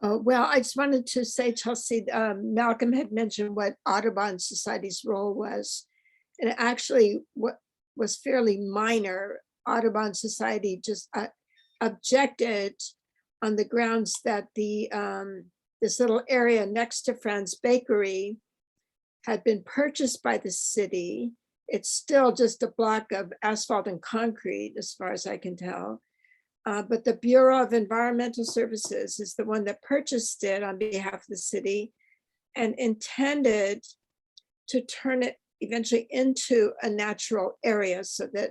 Well, I just wanted to say, Chelsea, Malcolm had mentioned what Audubon Society's role was. And actually what was fairly minor. Audubon Society just objected on the grounds that this little area next to Fran's Bakery had been purchased by the city. It's still just a block of asphalt and concrete, as far as I can tell. But the Bureau of Environmental Services is the one that purchased it on behalf of the city and intended to turn it eventually into a natural area so that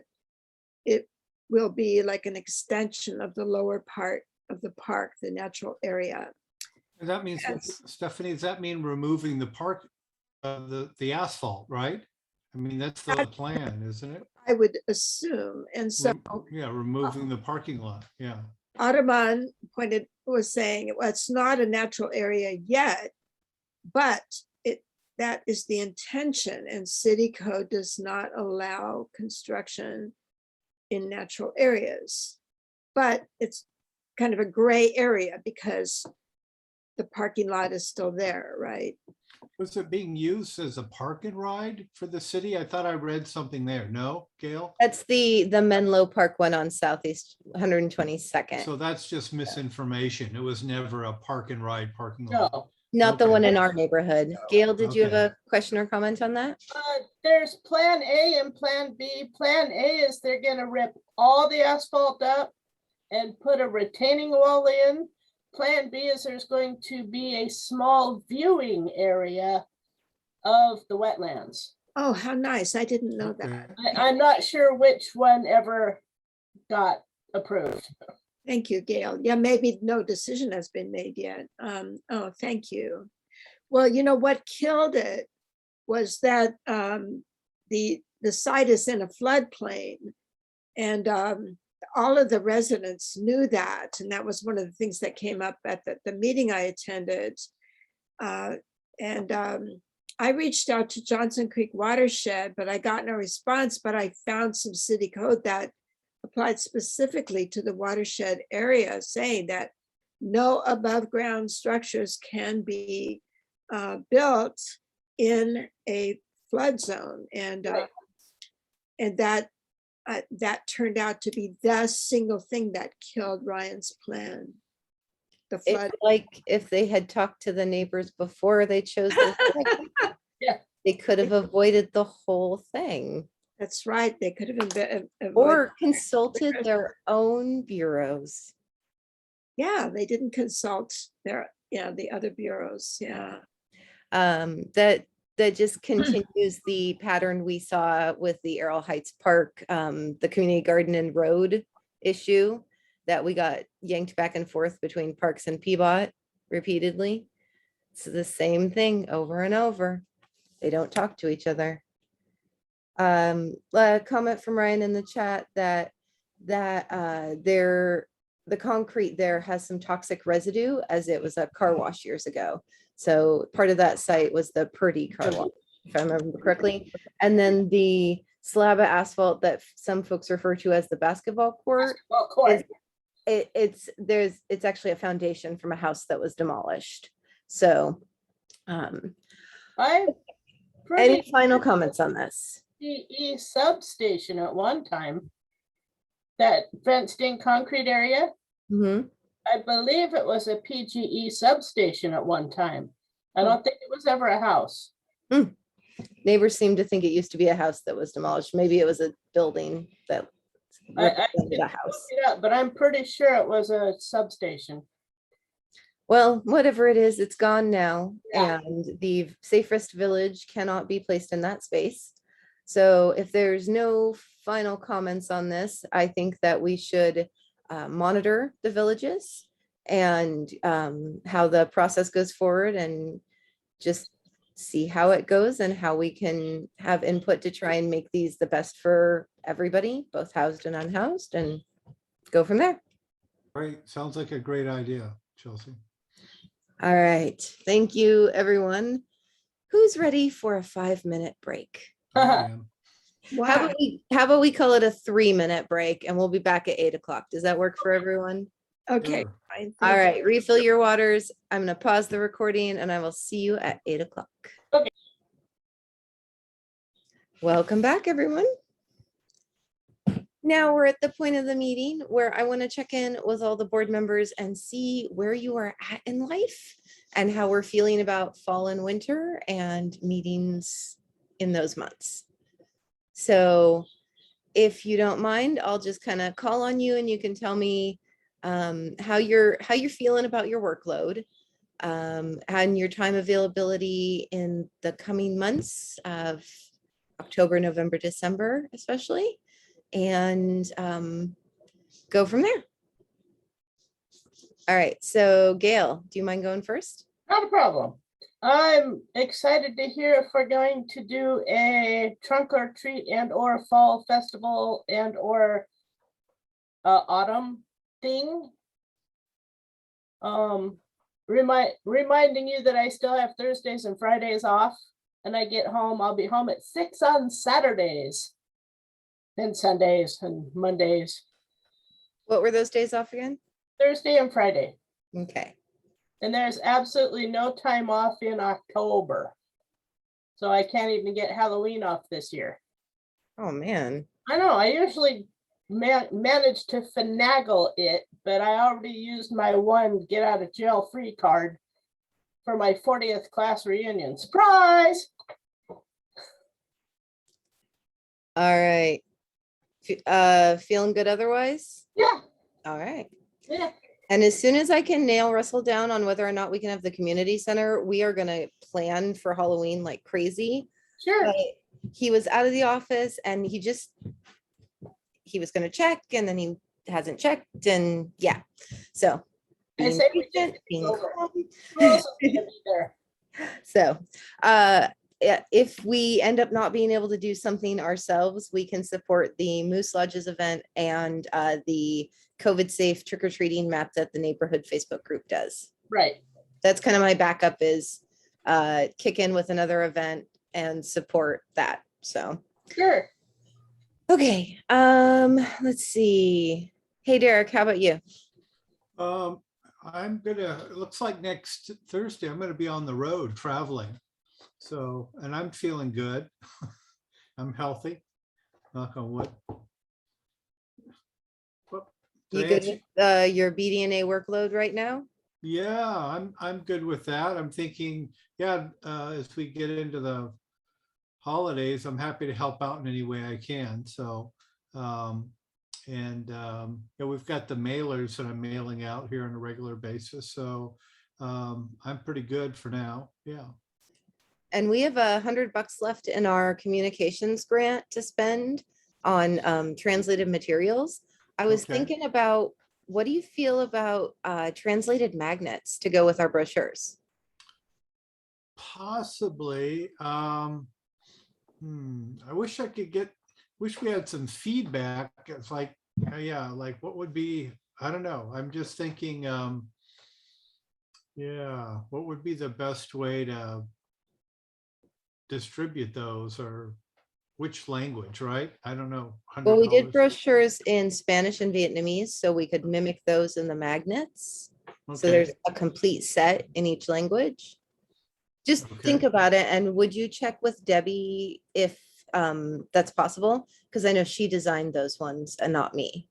it will be like an extension of the lower part of the park, the natural area. And that means, Stephanie, does that mean removing the park, the asphalt, right? I mean, that's the plan, isn't it? I would assume. And so Yeah, removing the parking lot, yeah. Audubon was saying, well, it's not a natural area yet, but that is the intention, and city code does not allow construction in natural areas. But it's kind of a gray area because the parking lot is still there, right? Was it being used as a park and ride for the city? I thought I read something there. No, Gail? That's the Menlo Park one on Southeast 122nd. So that's just misinformation. It was never a park and ride parking lot. No. Not the Okay. one in our neighborhood. Gail, did you have Okay. a question or comment on that? There's Plan A and Plan B. Plan A is they're gonna rip all the asphalt up and put a retaining wall in. Plan B is there's going to be a small viewing area of the wetlands. Oh, how nice. I didn't know Okay. that. I'm not sure which one ever got approved. Thank you, Gail. Yeah, maybe no decision has been made yet. Oh, thank you. Well, you know what killed it was that the site is in a floodplain, and all of the residents knew that, and that was one of the things that came up at the meeting I attended. I reached out to Johnson Creek Watershed, but I got no response. But I found some city code that applied specifically to the watershed area, saying that no above ground structures can be built in a flood zone. And that turned out to be the single thing that killed Ryan's plan. The It's flood. like if they had talked to the neighbors before they chose their site, Yeah. they could have avoided the whole thing. That's right. They could have been Or consulted their own bureaus. yeah, they didn't consult the other bureaus. Yeah. That just continues the pattern we saw with the Errol Heights Park, the community garden and road issue that we got yanked back and forth between Parks and Peabot repeatedly. It's the same thing over and over. They don't talk to each other. A comment from Ryan in the chat that the concrete there has some toxic residue, as it was a car wash years ago. So part of that site was the Purdy car wash, if I remember correctly. And then the slab of asphalt that some folks refer to as the basketball court, it's actually a foundation from a house that was demolished. So any final comments on this? PGE substation at one time, that fenced in concrete area. Mm-hmm. I believe it was a PGE substation at one time. I don't think it was ever a house. Neighbors seem to think it used to be a house that was demolished. Maybe it was a building that represented a house. But I'm pretty sure it was a substation. Well, whatever it is, it's gone now. Yeah. And the safest village cannot be placed in that space. So if there's no final comments on this, I think that we should monitor the villages and how the process goes forward, and just see how it goes and how we can have input to try and make these the best for everybody, both housed and unhoused, and go from there. Great. Sounds like a great idea, Chelsea. All right. Thank you, everyone. Who's ready for a 5-minute break? I am. Wow. How about we call it a 3-minute break, and we'll be back at 8 o'clock. Does that work for everyone? Okay. Sure. fine, All thank you. right. Refill your waters. I'm going to pause the recording, and I will see you at 8 o'clock. Okay. Welcome back, everyone. Now we're at the point of the meeting where I want to check in with all the board members and see where you are at in life and how we're feeling about fall and winter and meetings in those months. So if you don't mind, I'll just kind of call on you and you can tell me how you're feeling about your workload and your time availability in the coming months of October, November, December, especially. and go from there. All right, so Gail, do you mind going first? Not a problem. I'm excited to hear if we're going to do a trunk or treat and or fall festival and or autumn thing. Reminding you that I still have Thursdays and Fridays off, and I get home, I'll be home at 6 on Saturdays and Sundays and Mondays, What were those days off again? Thursday and Friday. Okay. And there's absolutely no time off in October. So I can't even get Halloween off this year. Oh, man. I know, I usually manage to finagle it, but I already used my one get out of jail free card for my 40th class reunion. Surprise! All right. Feeling good otherwise? Yeah, All right. yeah. And as soon as I can nail Russell down on whether or not we can have the community center, we are going to plan for Halloween like crazy. Sure. But he was out of the office and he was going to check and then he hasn't checked. And yeah, so. I being say we patient, just being over. calm. Who else is gonna be there? So, if we end up not being able to do something ourselves, we can support the Moose Lodges event and the COVID safe trick-or-treating map that the neighborhood Facebook group does. Right. That's kind of my backup is kick in with another event and support that. So, Sure. okay. Let's see. Hey, Derek, how about you? It looks like next Thursday, I'm gonna be on the road traveling. So, and I'm feeling good. I'm healthy, knock on wood. Whoop. Did You I good answer- with your BDNA workload right now? Yeah, I'm good with that. I'm thinking, yeah, as we get into the holidays, I'm happy to help out in any way I can. So, yeah, we've got the mailers that I'm mailing out here on a regular basis. So, I'm pretty good for now. Yeah. And we have $100 left in our communications grant to spend on translated materials. I was Okay. thinking about, what do you feel about translated magnets to go with our brochures? Possibly. I wish wish we had some feedback. It's like, yeah, like what would be, I don't know. I'm just thinking, yeah, what would be the best way to distribute those, or which language, right? I don't know. Well, we did $100. brochures in Spanish and Vietnamese, so we could mimic those in the magnets. So Okay. there's a complete set in each language. Just think Okay. about it. And would you check with Debbie if that's possible? Because I know she designed those ones and not me.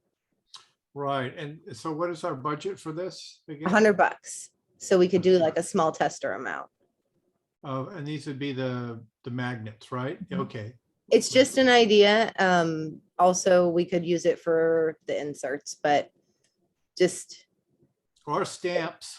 Right. And so what is our budget for this again? $100. So we could do like a small tester amount. And these would be the magnets, right? Okay. It's just an idea. Also, we could use it for the inserts, but just Or stamps.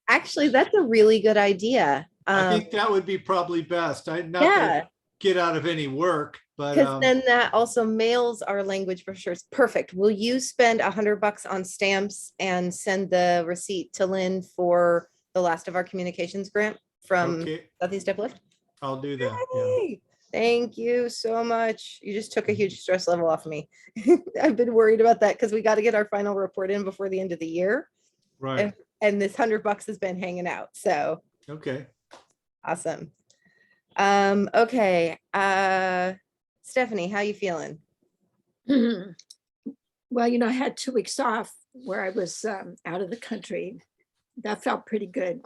actually, that's a really good idea. I think that would be probably best. Not that Yeah, it get out of any work, but because then that also mails our language brochures. Perfect. Will you spend $100 on stamps and send the receipt to Lynn for the last of our communications grant from okay, Southeast Uplift? I'll do that. Yeah. Yay! Thank you so much. You just took a huge stress level off of me. I've been worried about that because we got to get our final report in before the end of the year. Right. And this $100 has been hanging out. So Okay. awesome. Okay. Stephanie, how you feeling? Well, I had 2 weeks off where I was out of the country. That felt pretty good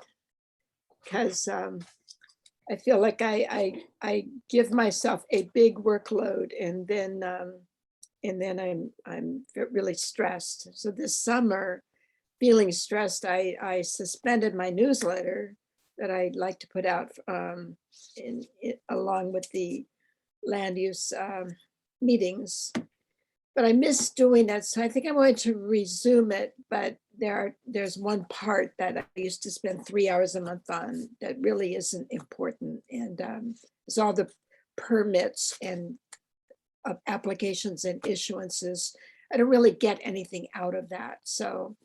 because I feel like I give myself a big workload and then I'm really stressed. So this summer, feeling stressed, I suspended my newsletter that I like to put out along with the land use meetings. But I miss doing that, so I think I'm going to resume it. But there's one part that I used to spend 3 hours a month on that really isn't important, and it's all the permits and applications and issuances. I don't really get anything out of that. So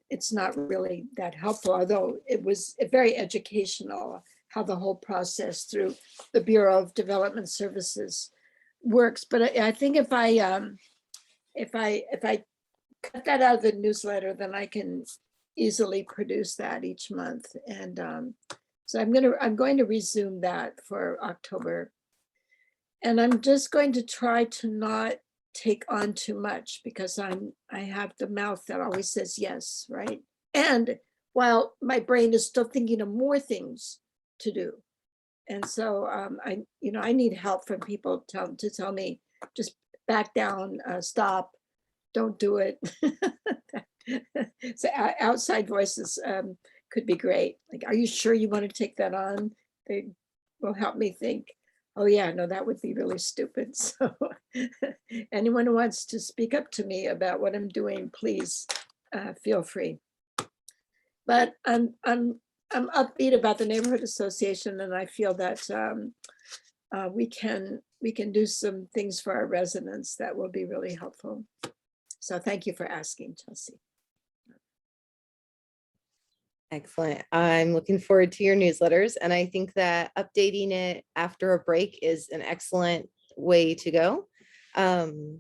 it's not really that helpful, although it was very educational how the whole process through the Bureau of Development Services works. But I think if I cut that out of the newsletter, then I can easily produce that each month. And so I'm going to resume that for October. And I'm just going to try to not take on too much because I have the mouth that always says yes, right? And while my brain is still thinking of more things to do. And so I need help from people to tell me, just back down, stop, don't do it. So outside voices could be great. Like, are you sure you want to take that on? They will help me think, oh yeah, no, that would be really stupid. So anyone who wants to speak up to me about what I'm doing, please feel free. But I'm upbeat about the neighborhood association, and I feel that we can do some things for our residents that will be really helpful. So thank you for asking, Chelsea. Excellent. I'm looking forward to your newsletters, and I think that updating it after a break is an excellent way to go. And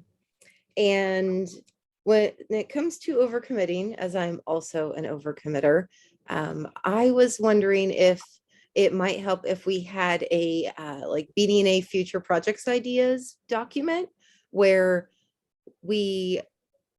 when it comes to overcommitting, as I'm also an overcommitter, I was wondering if it might help if we had a like BDNA future projects ideas document where we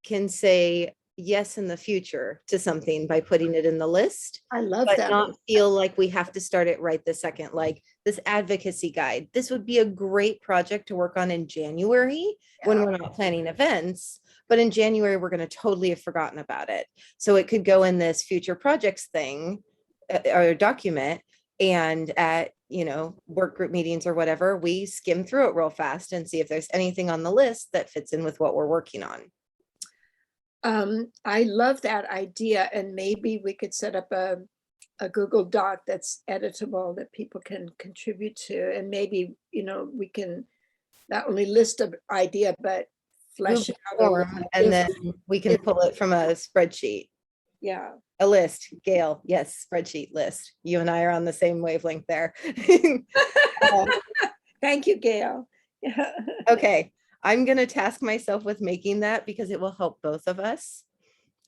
can say yes in the future to something by putting it in the list. I love but that. not feel like we have to start it right this second. Like this advocacy guide, this would be a great project to work on in January when we're not planning events, but in January, we're going to totally have forgotten about it. So it could go in this future projects thing or document, and at, work group meetings or whatever, we skim through it real fast and see if there's anything on the list that fits in with what we're working on. I love that idea, and maybe we could set up a Google Doc that's editable that people can contribute to, and maybe we can not only list an idea but flesh it out. Form, and then we can pull it from a spreadsheet. Yeah, a list. Gail, yes, spreadsheet list. You and I are on the same wavelength there. Thank you, Gail. Okay. I'm going to task myself with making that because it will help both of us.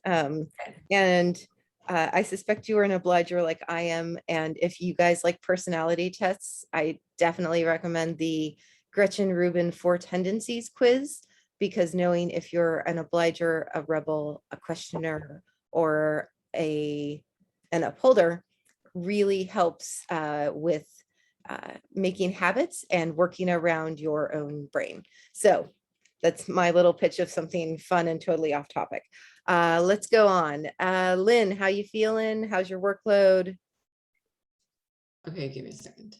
And I suspect you are an obliger like I am. And if you guys like personality tests, I definitely recommend the Gretchen Rubin 4 Tendencies quiz, because knowing if you're an obliger, a rebel, a questioner, or an upholder really helps with making habits and working around your own brain. So that's my little pitch of something fun and totally off topic. Let's go on. Lynn, how you feeling? How's your workload? Okay, give me a second.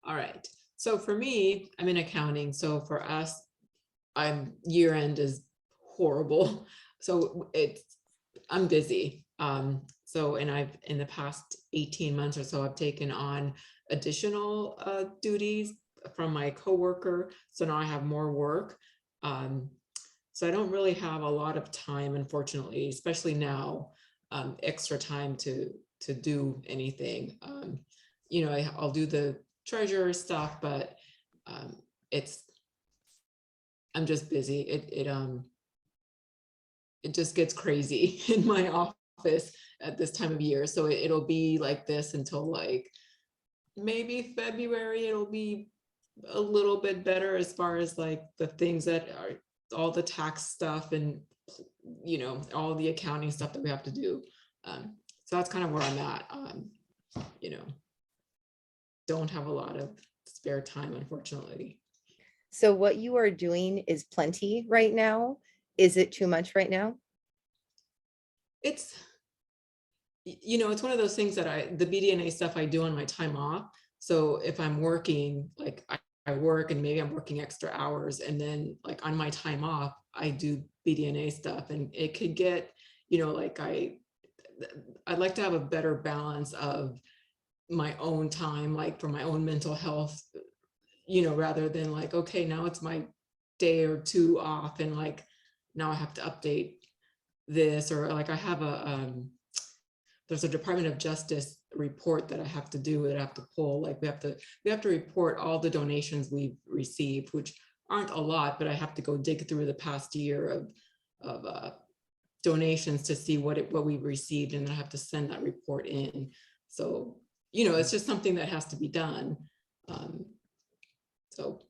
All right. So for me, I'm in accounting. So for us, year end is horrible. So I'm busy. And I've in the past 18 months or so, I've taken on additional duties from my coworker. So now I have more work. So I don't really have a lot of time, unfortunately, especially now, extra time to do anything. I'll do the treasurer stuff, but I'm just busy. It just gets crazy in my office at this time of year. So it'll be like this until like maybe February. It'll be a little bit better as far as like the things that are all the tax stuff and all the accounting stuff that we have to do. So that's kind of where I'm at. Don't have a lot of spare time, unfortunately. So what you are doing is plenty right now. Is it too much right now? It's one of those things that the BDNA stuff I do on my time off. So if I'm working, like I work and maybe I'm working extra hours, and then like on my time off, I do BDNA stuff, and it could get, like I'd like to have a better balance of my own time, like for my own mental health, rather than like, okay, now it's my day or two off and like, now I have to update this, or like I have there's a Department of Justice report that I have to do, that I have to pull. Like we have to report all the donations we've received, which aren't a lot, but I have to go dig through the past year of donations to see what we've received, and then I have to send that report in. So, it's just something that has to be done. So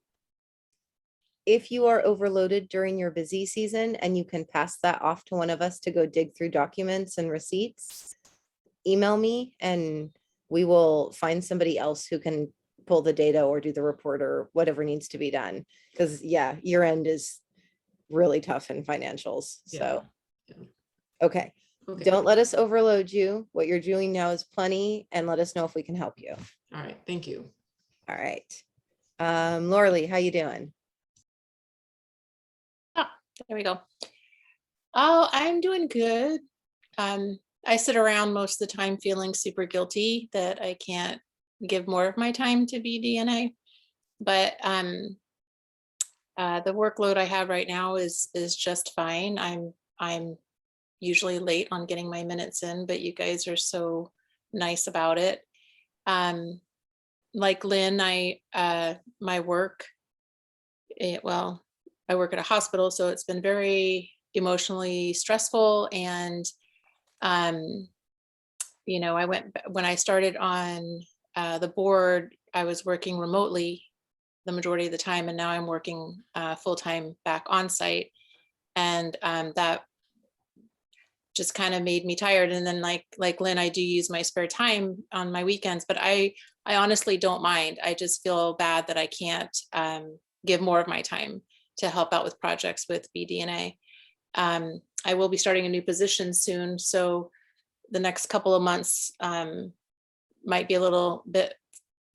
if you are overloaded during your busy season and you can pass that off to one of us to go dig through documents and receipts, email me and we will find somebody else who can pull the data or do the report or whatever needs to be done. Because yeah, year end is really tough in financials. So, yeah. Okay. Don't let us overload you. What you're doing now is plenty, and let us know if we can help you. All right. Thank you. All right. Laura Lee, how you doing? There we go. Oh, I'm doing good. I sit around most of the time feeling super guilty that I can't give more of my time to BDNA, but the workload I have right now is just fine. I'm usually late on getting my minutes in, but you guys are so nice about it. Like Lynn, my work, I work at a hospital, so it's been very emotionally stressful. And, when I started on the board, I was working remotely the majority of the time, and now I'm working full-time back on site. And that just kind of made me tired. And then like Lynn, I do use my spare time on my weekends, but I honestly don't mind. I just feel bad that I can't give more of my time to help out with projects with BDNA. I will be starting a new position soon, so the next couple of months might be a little bit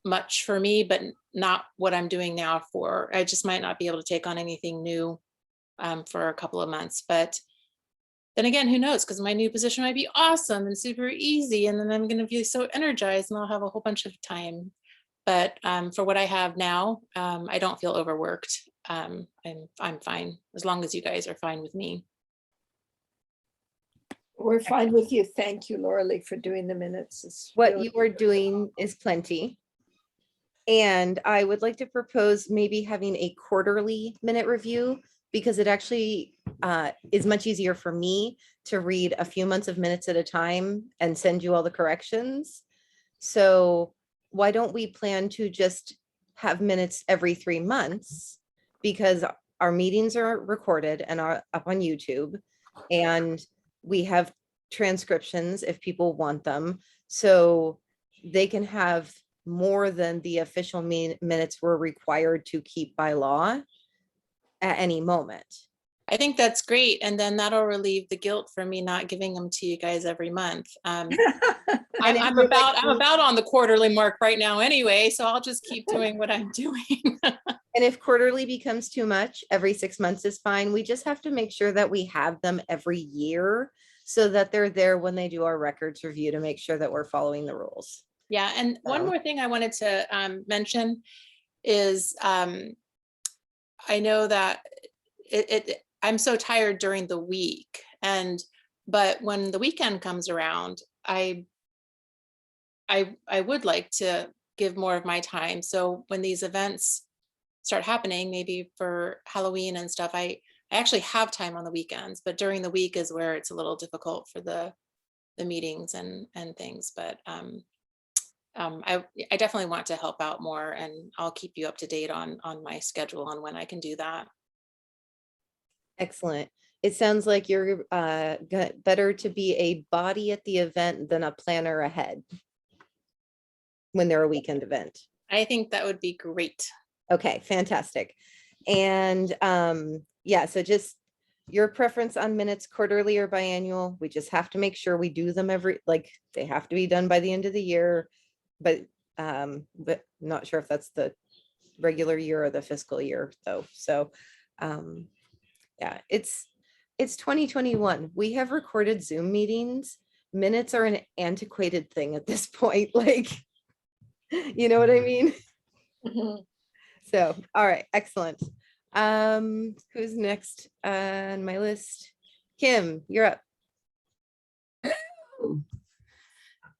much for me, but not what I'm doing now I just might not be able to take on anything new for a couple of months. But then again, who knows? Because my new position might be awesome and super easy, and then I'm going to be so energized and I'll have a whole bunch of time. But for what I have now, I don't feel overworked. I'm fine, as long as you guys are fine with me. We're fine with you. Thank you, Laura Lee, for doing the minutes. What you are doing is plenty. And I would like to propose maybe having a quarterly minute review, because it actually is much easier for me to read a few months of minutes at a time and send you all the corrections. So why don't we plan to just have minutes every 3 months, because our meetings are recorded and are up on YouTube, and we have transcriptions if people want them, so they can have more than the official minutes we're required to keep by law at any moment. I think that's great. And then that'll relieve the guilt for me not giving them to you guys every month. I'm about on the quarterly mark right now anyway, so I'll just keep doing what I'm doing. And if quarterly becomes too much, every 6 months is fine. We just have to make sure that we have them every year so that they're there when they do our records review, to make sure that we're following the rules. Yeah, and one more thing I wanted to mention is I know that I'm so tired during the week, but when the weekend comes around, I would like to give more of my time. So when these events start happening, maybe for Halloween and stuff, I actually have time on the weekends, but during the week is where it's a little difficult for the meetings and things. But I definitely want to help out more, and I'll keep you up to date on my schedule on when I can do that. Excellent. It sounds like you're better to be a body at the event than a planner ahead when they're a weekend event. I think that would be great. Okay, fantastic. And yeah, so just your preference on minutes, quarterly or biannual. We just have to make sure we do them they have to be done by the end of the year, but not sure if that's the regular year or the fiscal year though. So yeah, it's 2021. We have recorded Zoom meetings. Minutes are an antiquated thing at this point. Like, you know what I mean? So, all right, excellent. Who's next on my list? Kim, you're up.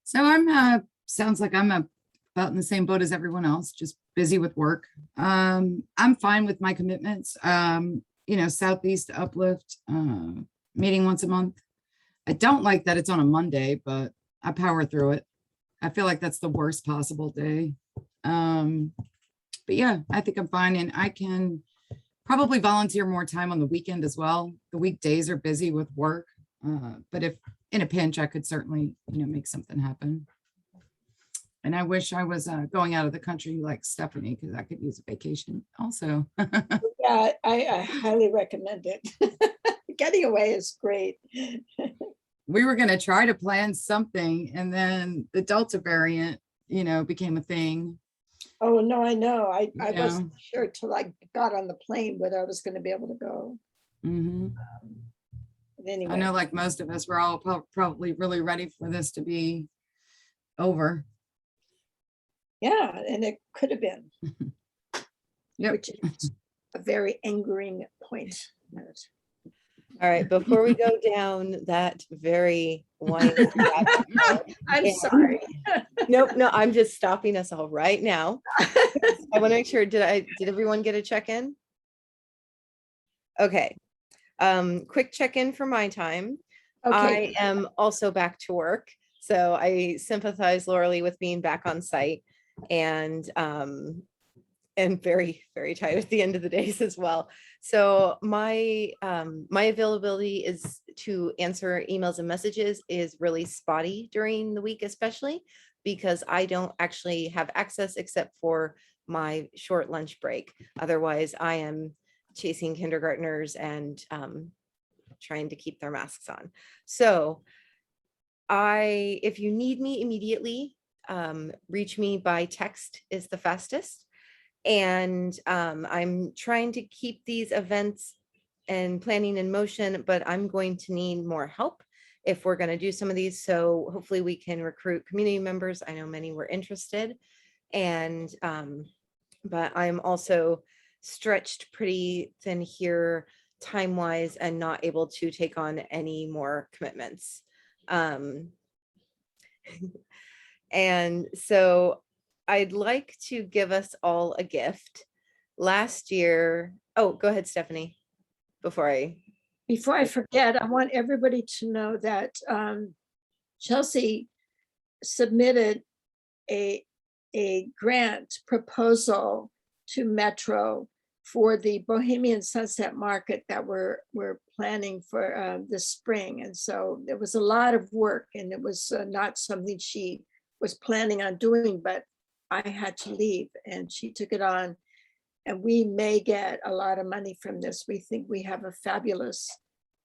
So sounds like I'm about in the same boat as everyone else, just busy with work. I'm fine with my commitments. Southeast Uplift, meeting once a month. I don't like that it's on a Monday, but I power through it. I feel like that's the worst possible day. But yeah, I think I'm fine, and I can probably volunteer more time on the weekend as well. The weekdays are busy with work, but if in a pinch, I could certainly, make something happen. And I wish I was going out of the country like Stephanie, because I could use a vacation also. Yeah, I highly recommend it. Getting away is great. We were going to try to plan something, and then the Delta variant, became a thing. Oh, no, I know. I Yeah. wasn't sure till I got on the plane whether I was going to be able to go. Mhm. But anyway. I know, like most of us, we're all probably really ready for this to be over. Yeah, and it could have been. Yep. Which is a very angering point. All right, before we go down that very winding rabbit hole, I'm and- sorry. Nope, no, I'm just stopping us all right now. I want to make sure, did everyone get a check-in? Okay. Quick check-in for my time. Okay. I am also back to work, so I sympathize, Laura, with being back on site, and very, very tired at the end of the days as well. So my availability is to answer emails and messages is really spotty during the week, especially because I don't actually have access except for my short lunch break. Otherwise, I am chasing kindergartners and trying to keep their masks on. So if you need me immediately, reach me by text is the fastest. And I'm trying to keep these events and planning in motion, but I'm going to need more help if we're going to do some of these. So hopefully we can recruit community members. I know many were interested, and but I'm also stretched pretty thin here time-wise and not able to take on any more commitments. And so I'd like to give us all a gift. Last year, oh, go ahead, Stephanie, before I forget, I want everybody to know that Chelsea submitted a grant proposal to Metro for the Bohemian Sunset Market that we're planning for this spring. And so there was a lot of work, and it was not something she was planning on doing, but I had to leave and she took it on, and we may get a lot of money from this. We think we have a fabulous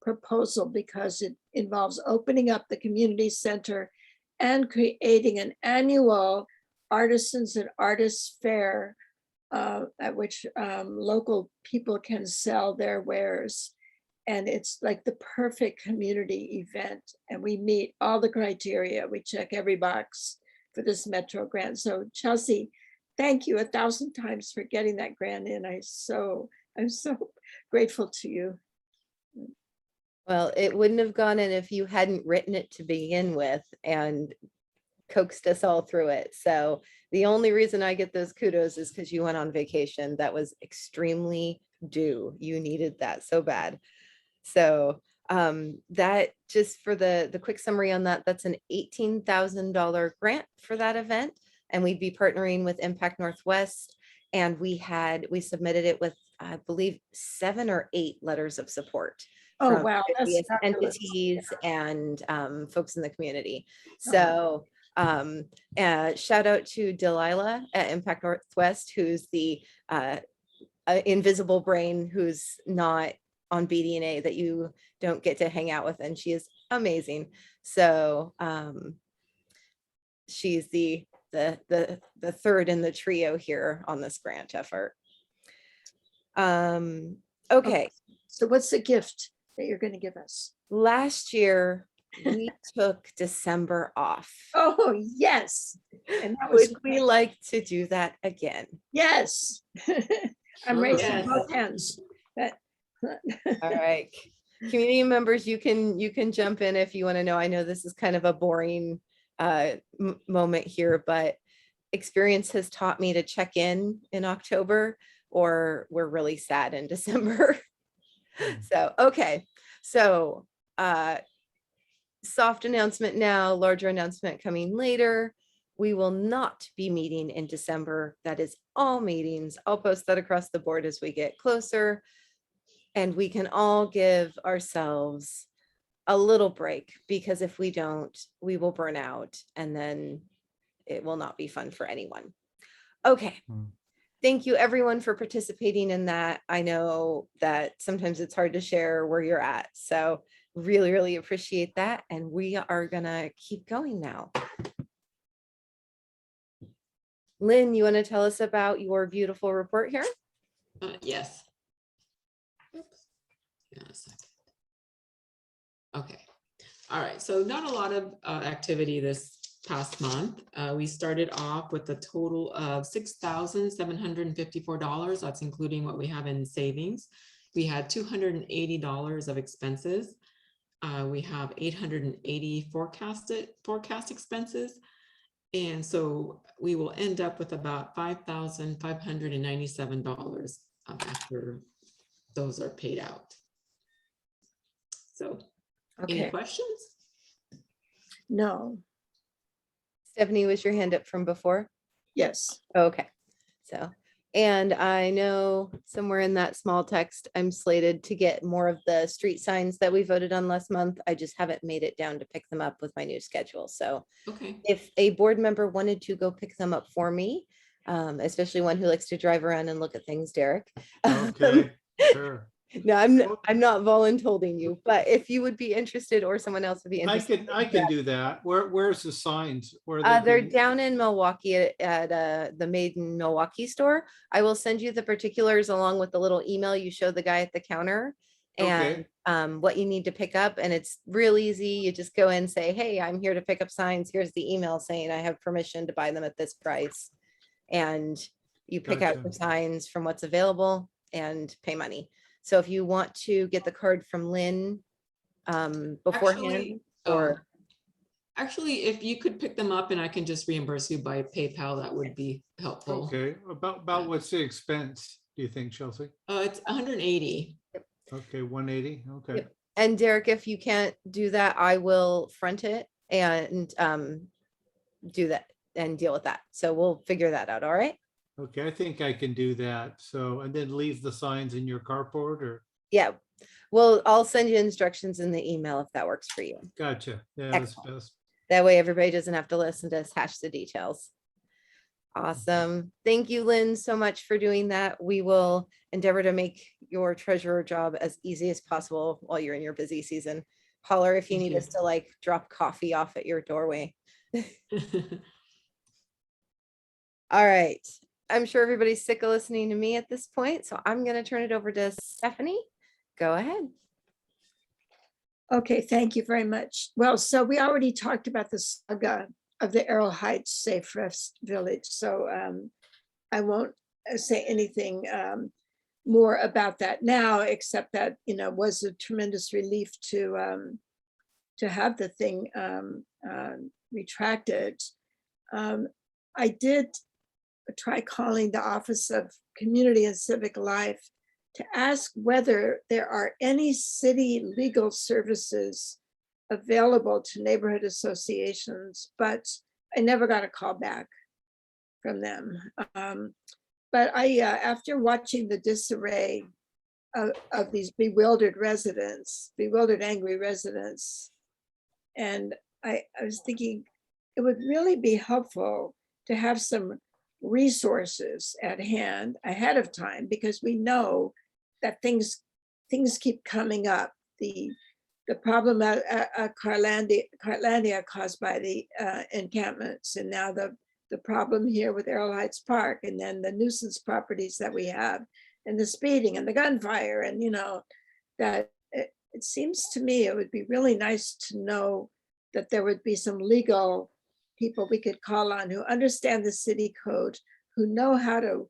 proposal because it involves opening up the community center and creating an annual artisans and artists fair at which local people can sell their wares. And it's like the perfect community event. And we meet all the criteria. We check every box for this Metro grant. So Chelsea, thank you 1,000 times for getting that grant in. I'm so grateful to you. Well, it wouldn't have gone in if you hadn't written it to begin with and coaxed us all through it. So the only reason I get those kudos is because you went on vacation. That was extremely due. You needed that so bad. So that, just for the quick summary on that, that's an $18,000 grant for that event. And we'd be partnering with Impact Northwest. And we submitted it with, I believe, 7 or 8 letters of support. Oh, wow. That's various fabulous. entities and folks in the community. So shout out to Delilah at Impact Northwest, who's the invisible brain who's not on BDNA that you don't get to hang out with, and she is amazing. So she's the third in the trio here on this grant effort. Okay. So what's the gift that you're going to give us? Last year we took December off. Oh, yes. And that was Would we like to do that again? Yes. I'm Sure. raising Yes. both hands. But- All right. Community members, you can jump in if you want to know. I know this is kind of a boring moment here, but experience has taught me to check in October, or we're really sad in December. So, okay. So, soft announcement now, larger announcement coming later. We will not be meeting in December. That is all meetings. I'll post that across the board as we get closer. And we can all give ourselves a little break, because if we don't, we will burn out and then it will not be fun for anyone. Okay. Thank you everyone for participating in that. I know that sometimes it's hard to share where you're at. So really, really appreciate that. And we are gonna keep going now. Lynn, you want to tell us about your beautiful report here? Yes. Oops. Hang on a second. Okay. All right. So not a lot of activity this past month. We started off with a total of $6,754. That's including what we have in savings. We had $280 of expenses. We have 880 forecast expenses. And so we will end up with about $5,597 after those are paid out. So any Okay, questions? no, Stephanie, was your hand up from before? yes. Okay. So, and I know somewhere in that small text, I'm slated to get more of the street signs that we voted on last month. I just haven't made it down to pick them up with my new schedule. So Okay. if a board member wanted to go pick them up for me, especially one who likes to drive around and look at things, Derek. Okay, sure. No, I'm not voluntolding you, but if you would be interested, or someone else would be I interested. can do that. Where's the signs? Where They're being- down in Milwaukee at the Made in Milwaukee store. I will send you the particulars along with the little email you show the guy at the counter, and what you need to pick up. And it's real easy. You just go in and say, hey, I'm here to pick up signs. Here's the email saying I have permission to buy them at this price. And you pick out Gotcha. the signs from what's available and pay money. So if you want to get the card from Lynn beforehand, Actually, if you could pick them up and I can just reimburse you by PayPal, that would be helpful. Okay, about what's the expense, do you think, Chelsea? It's 180. Okay, 180, okay. Yep. And Derek, if you can't do that, I will front it and do that and deal with that. So we'll figure that out. All right. Okay, I think I can do that. So, and then leave the signs in your carport, or? Yeah. Well, I'll send you instructions in the email if that works for you. Gotcha. Yeah, that's Excellent. best. That way everybody doesn't have to listen to us hash the details. Awesome. Thank you, Lynn, so much for doing that. We will endeavor to make your treasurer job as easy as possible while you're in your busy season. Holler if you Thank need you. us to like drop coffee off at your doorway. All right. I'm sure everybody's sick of listening to me at this point, so I'm going to turn it over to Stephanie. Go ahead. Okay, thank you very much. Well, so we already talked about the saga of the Arrow Heights Safe Rest Village. So I won't say anything more about that now, except that, you know, it was a tremendous relief to have the thing retracted. I did try calling the Office of Community and Civic Life to ask whether there are any city legal services available to neighborhood associations, but I never got a call back from them. But I, after watching the disarray of these bewildered angry residents, and I was thinking it would really be helpful to have some resources at hand ahead of time, because we know that things keep coming up. The problem at Cartlandia caused by the encampments, and now the problem here with Arrow Heights Park, and then the nuisance properties that we have, and the speeding and the gunfire, and you know, that it seems to me it would be really nice to know that there would be some legal people we could call on who understand the city code, who know how to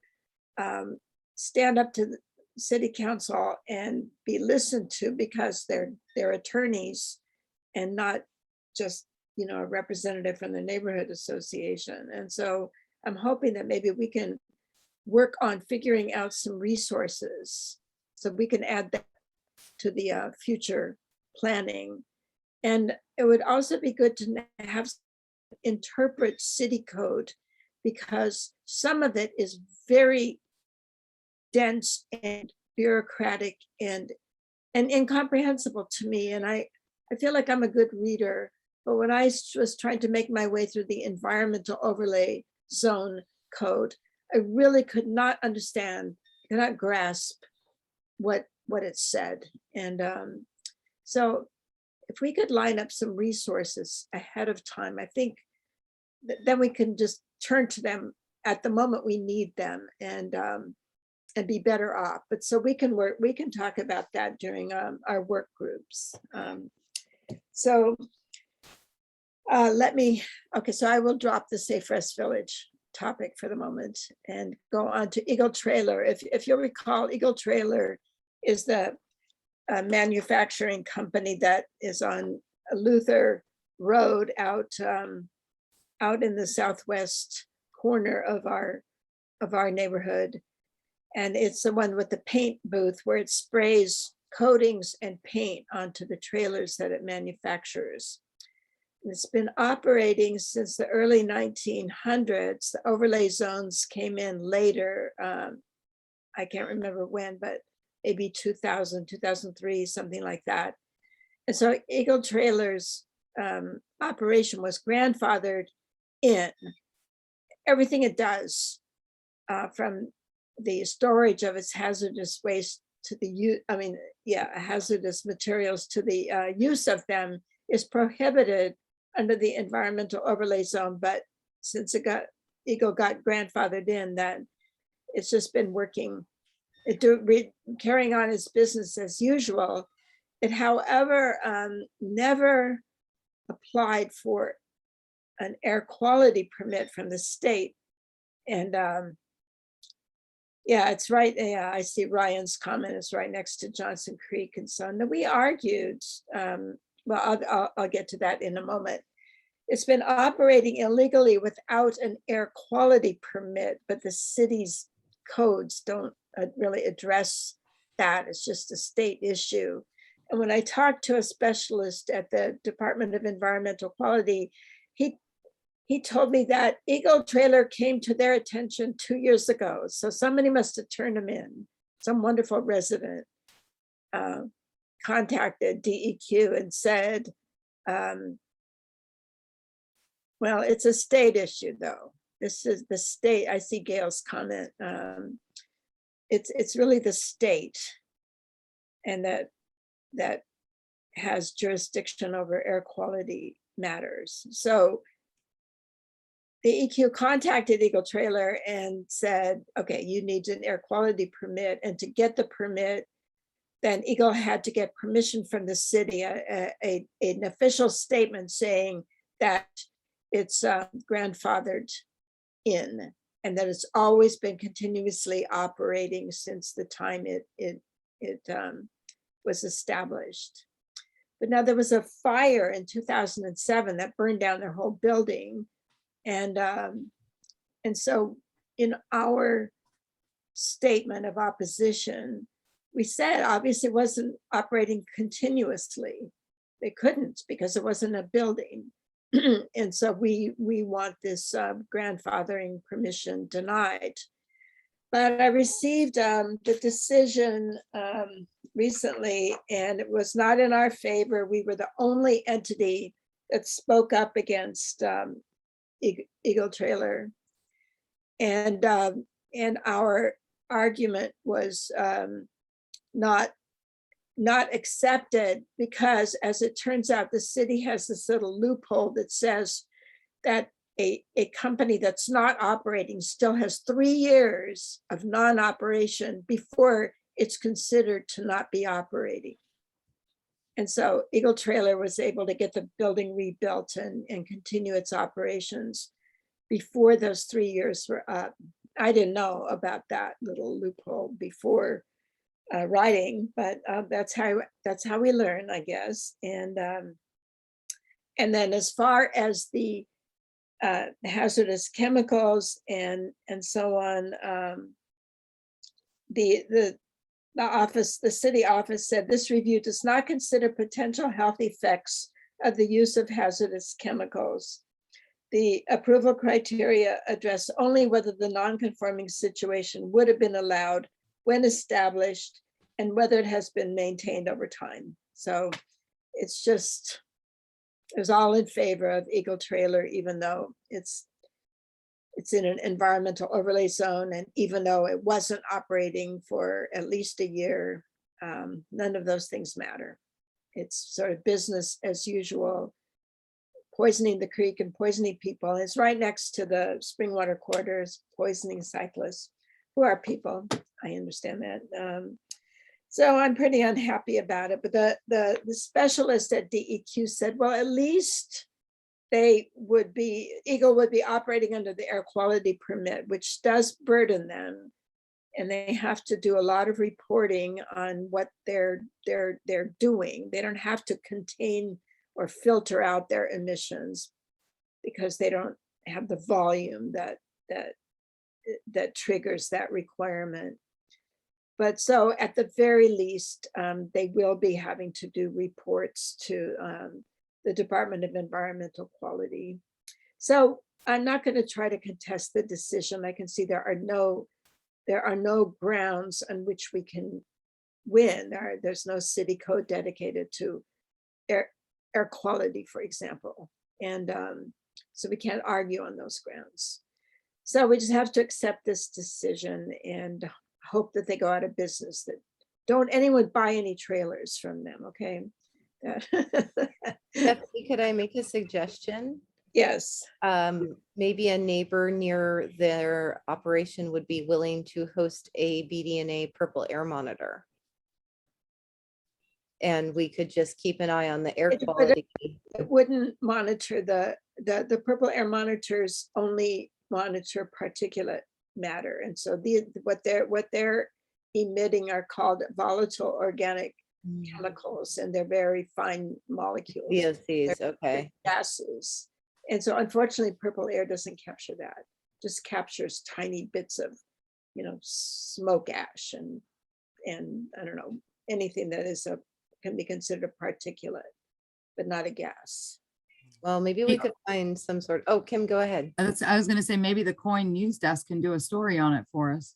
stand up to the city council and be listened to because they're attorneys and not just, you know, a representative from the neighborhood association. And so I'm hoping that maybe we can work on figuring out some resources so we can add that to the future planning. And it would also be good to have interpret city code because some of it is very dense and bureaucratic and incomprehensible to me. And I feel like I'm a good reader, but when I was trying to make my way through the environmental overlay zone code, I really could not understand, could not grasp what it said. And so if we could line up some resources ahead of time, I think then we can just turn to them at the moment we need them and be better off. But so we can talk about that during our work groups. So so I will drop the Safe Rest Village topic for the moment and go on to Eagle Trailer. If you'll recall, Eagle Trailer is the manufacturing company that is on Luther Road out in the southwest corner of our neighborhood. And it's the one with the paint booth where it sprays coatings and paint onto the trailers that it manufactures. It's been operating since the early 1900s. The overlay zones came in later. I can't remember when, but maybe 2000, 2003, something like that. And so Eagle Trailers operation was grandfathered in. Everything it does, from the storage of its hazardous waste to the hazardous materials to the use of them is prohibited under the environmental overlay zone. But since Eagle got grandfathered in, that it's just been working, carrying on its business as usual. It, however, never applied for an air quality permit from the state. And it's right. Yeah, I see Ryan's comment is right next to Johnson Creek and so on. We argued, I'll get to that in a moment. It's been operating illegally without an air quality permit, but the city's codes don't really address that. It's just a state issue. And when I talked to a specialist at the Department of Environmental Quality, he told me that Eagle Trailer came to their attention 2 years ago. So somebody must have turned them in. Some wonderful resident contacted DEQ and said, well, it's a state issue though. This is the state. I see Gail's comment. It's really the state, and that has jurisdiction over air quality matters. So the EQ contacted Eagle Trailer and said, okay, you need an air quality permit. And to get the permit, then Eagle had to get permission from the city, an official statement saying that it's grandfathered in and that it's always been continuously operating since the time it was established. But now there was a fire in 2007 that burned down their whole building. And so in our statement of opposition, we said, obviously it wasn't operating continuously. They couldn't because it wasn't a building. And so we want this grandfathering permission denied. But I received the decision recently, and it was not in our favor. We were the only entity that spoke up against Eagle Trailer, and our argument was not accepted because, as it turns out, the city has this little loophole that says that a company that's not operating still has 3 years of non-operation before it's considered to not be operating. And so Eagle Trailer was able to get the building rebuilt and continue its operations before those 3 years were up. I didn't know about that little loophole before writing, but that's how we learn, I guess. And then as far as the hazardous chemicals and so on, the city office said this review does not consider potential health effects of the use of hazardous chemicals. The approval criteria address only whether the non-conforming situation would have been allowed when established and whether it has been maintained over time. So it's all in favor of Eagle Trailer, even though it's in an environmental overlay zone, and even though it wasn't operating for at least a year, none of those things matter. It's sort of business as usual, poisoning the creek and poisoning people. It's right next to the Springwater quarters, poisoning cyclists, who are people. I understand that. So I'm pretty unhappy about it. But the specialist at DEQ said, well, at least Eagle would be operating under the air quality permit, which does burden them. And they have to do a lot of reporting on what they're doing. They don't have to contain or filter out their emissions because they don't have the volume that triggers that requirement. But so at the very least, they will be having to do reports to the Department of Environmental Quality. So I'm not going to try to contest the decision. I can see there are no grounds on which we can win. There's no city code dedicated to air quality, for example. And so we can't argue on those grounds. So we just have to accept this decision and hope that they go out of business, that don't anyone buy any trailers from them, okay? Stephanie, could I make a suggestion? Yes. Maybe a neighbor near their operation would be willing to host a BDNA purple air monitor. And we could just keep an eye on the air quality. It wouldn't monitor the purple air monitors only monitor particulate matter. And so what they're emitting are called volatile organic chemicals, and they're very fine molecules. VOCs, okay. Gases. And so unfortunately, purple air doesn't capture that, just captures tiny bits of, smoke ash and I don't know, anything that can be considered a particulate, but not a gas. Well, maybe we could find some sort. Oh, Kim, go ahead. I was going to say, maybe the Coin News Desk can do a story on it for us.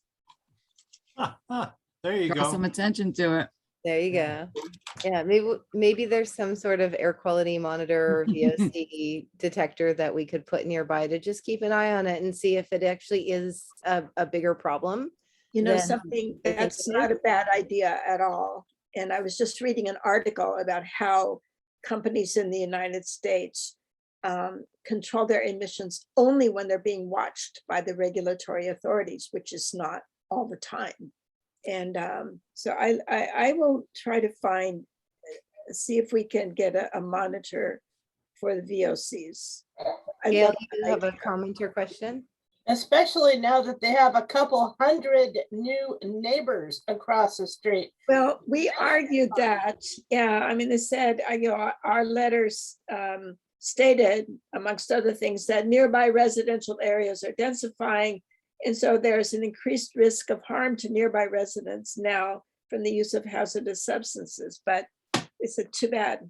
There you Draw go. some attention to it. There you go. Yeah, maybe there's some sort of air quality monitor or VOC detector that we could put nearby to just keep an eye on it and see if it actually is a bigger problem. Something that's not a bad idea at all. And I was just reading an article about how companies in the United States control their emissions only when they're being watched by the regulatory authorities, which is not all the time. And so I will try to see if we can get a monitor for the VOCs. Gail, you have a comment or question? Especially now that they have a couple hundred new neighbors across the street. Well, we argued that, yeah, I mean, they said, our letters stated, amongst other things, that nearby residential areas are densifying. And so there's an increased risk of harm to nearby residents now from the use of hazardous substances, but it's too bad.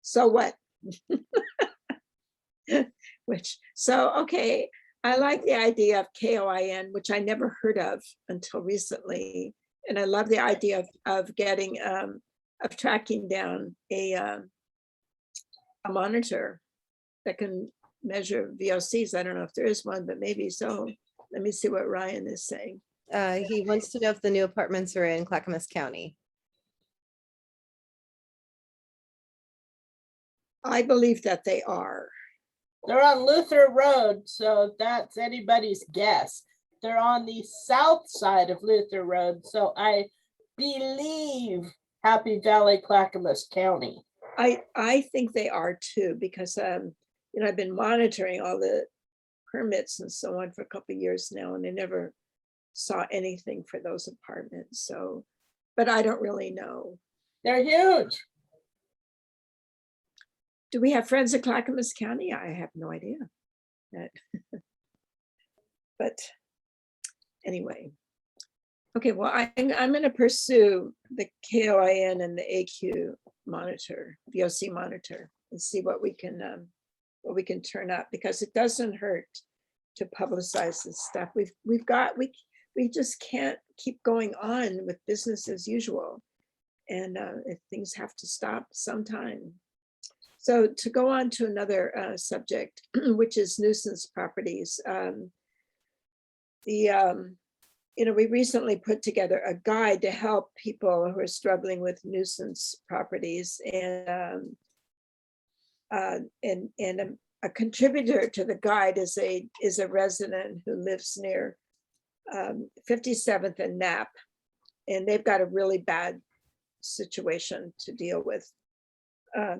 So what? Okay. I like the idea of KOIN, which I never heard of until recently. And I love the idea of getting, of tracking down a monitor that can measure VOCs. I don't know if there is one, but maybe so. Let me see what Ryan is saying. He wants to know if the new apartments are in Clackamas County. I believe that they are. They're on Luther Road, so that's anybody's guess. They're on the south side of Luther Road, so I believe Happy Valley, Clackamas County. I think they are too, because I've been monitoring all the permits and so on for a couple of years now, and I never saw anything for those apartments. So, but I don't really know. They're huge. Do we have friends in Clackamas County? I have no idea. But anyway. Okay, well, I'm going to pursue the KOIN and the AQ monitor, VOC monitor, and see what we can turn up, because it doesn't hurt to publicize this stuff. We just can't keep going on with business as usual, and if things have to stop sometime. So to go on to another subject, which is nuisance properties. We recently put together a guide to help people who are struggling with nuisance properties, and a contributor to the guide is a resident who lives near 57th and Knapp, and they've got a really bad situation to deal with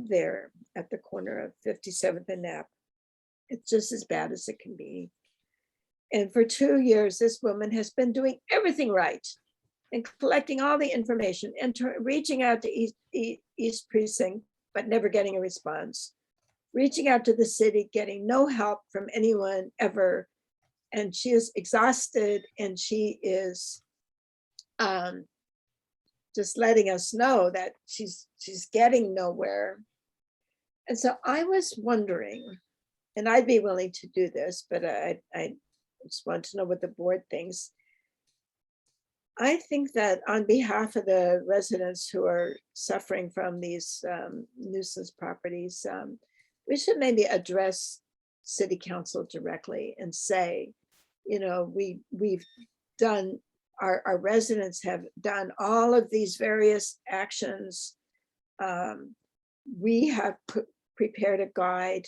there at the corner of 57th and Knapp. It's just as bad as it can be. And for 2 years, this woman has been doing everything right and collecting all the information and reaching out to East Precinct, but never getting a response. Reaching out to the city, getting no help from anyone ever. And she is exhausted, and she is just letting us know that she's getting nowhere. And so I was wondering, and I'd be willing to do this, but I just want to know what the board thinks. I think that on behalf of the residents who are suffering from these nuisance properties, we should maybe address city council directly and say, we've done, our residents have done all of these various actions. We have prepared a guide.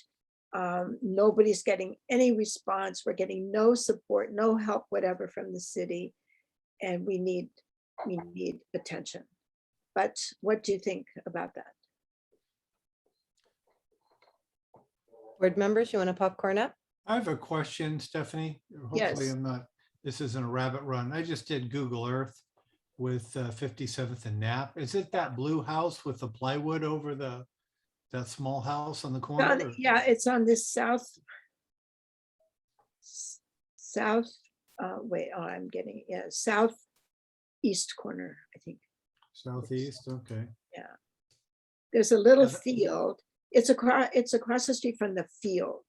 Nobody's getting any response. We're getting no support, no help, whatever from the city. And we need attention. But what do you think about that? Board members, you want to popcorn up? I have a question, Stephanie. Hopefully this isn't a rabbit run. I just did Google Earth with 57th and Knapp. Is it that blue house with the plywood over that small house on the corner? Yeah, it's on this southeast corner, I think. Southeast, okay. Yeah. There's a little field. It's across the street from the field.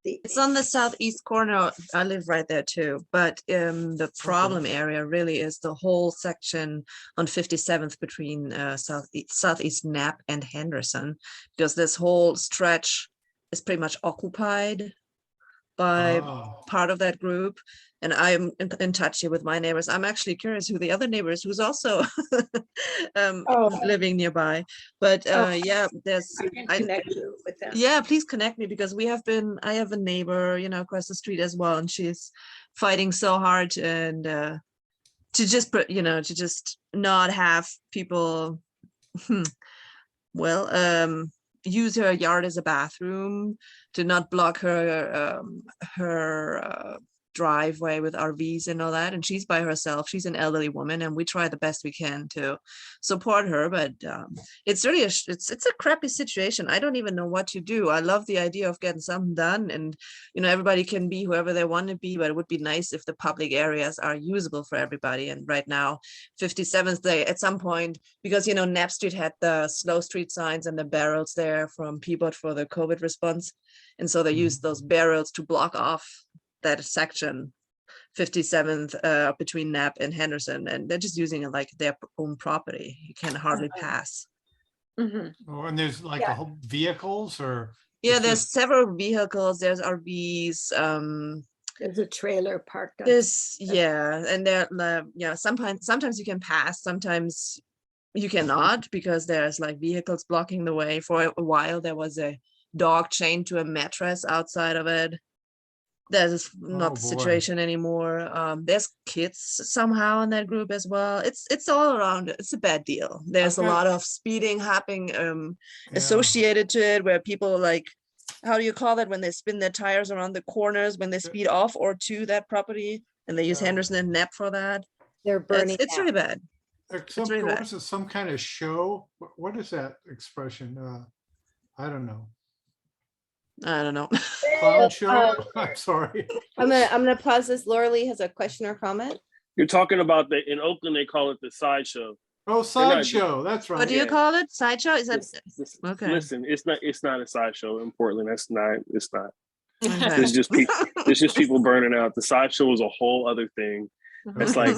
It's on the southeast corner. I live right there too. But the problem area really is the whole section on 57th between southeast Knapp and Henderson, because this whole stretch is pretty much occupied by part of that group. And I'm in touch here with my neighbors. I'm actually curious who the other neighbors who's also living nearby. But yeah, I can connect you with them. Yeah, please connect me, because I have a neighbor, across the street as well, and she's fighting so hard and to just not have people use her yard as a bathroom, to not block her driveway with RVs and all that. And she's by herself. She's an elderly woman, and we try the best we can to support her. But it's really it's a crappy situation. I don't even know what to do. I love the idea of getting something done, and everybody can be whoever they want to be. But it would be nice if the public areas are usable for everybody. And right now, 57th Day at some point, because Knapp Street had the slow street signs and the barrels there from Peabody for the COVID response, and so they used those barrels to block off that section 57th between Knapp and Henderson, and they're just using it like their own property. You can hardly pass. Mm-hmm. And there's like a whole vehicles, or there's several vehicles. There's RVs. There's a trailer parked on. And there sometimes you can pass, sometimes you cannot, because there's like vehicles blocking the way. For a while there was a dog chained to a mattress outside of it. There's not the situation anymore. There's kids somehow in that group as well. It's all around. It's a bad deal. There's a lot of speeding happening associated to it, where people how do you call that when they spin their tires around the corners when they speed off or to that property, and they use Yeah. Henderson and Knapp for that. They're burning. It's really bad. Some, really bad. was it some kind of show? What is that expression? I don't know. I don't know. Clown show? I'm sorry. I'm gonna pause this. Laura Lee has a question or comment. You're talking about in Oakland, they call it the sideshow. Oh, sideshow. That's right. What do you Yeah. call it? Sideshow? Is that okay? Listen, it's not a sideshow in Portland. It's not. Okay. It's just people. It's just people burning out. The sideshow is a whole other thing. It's like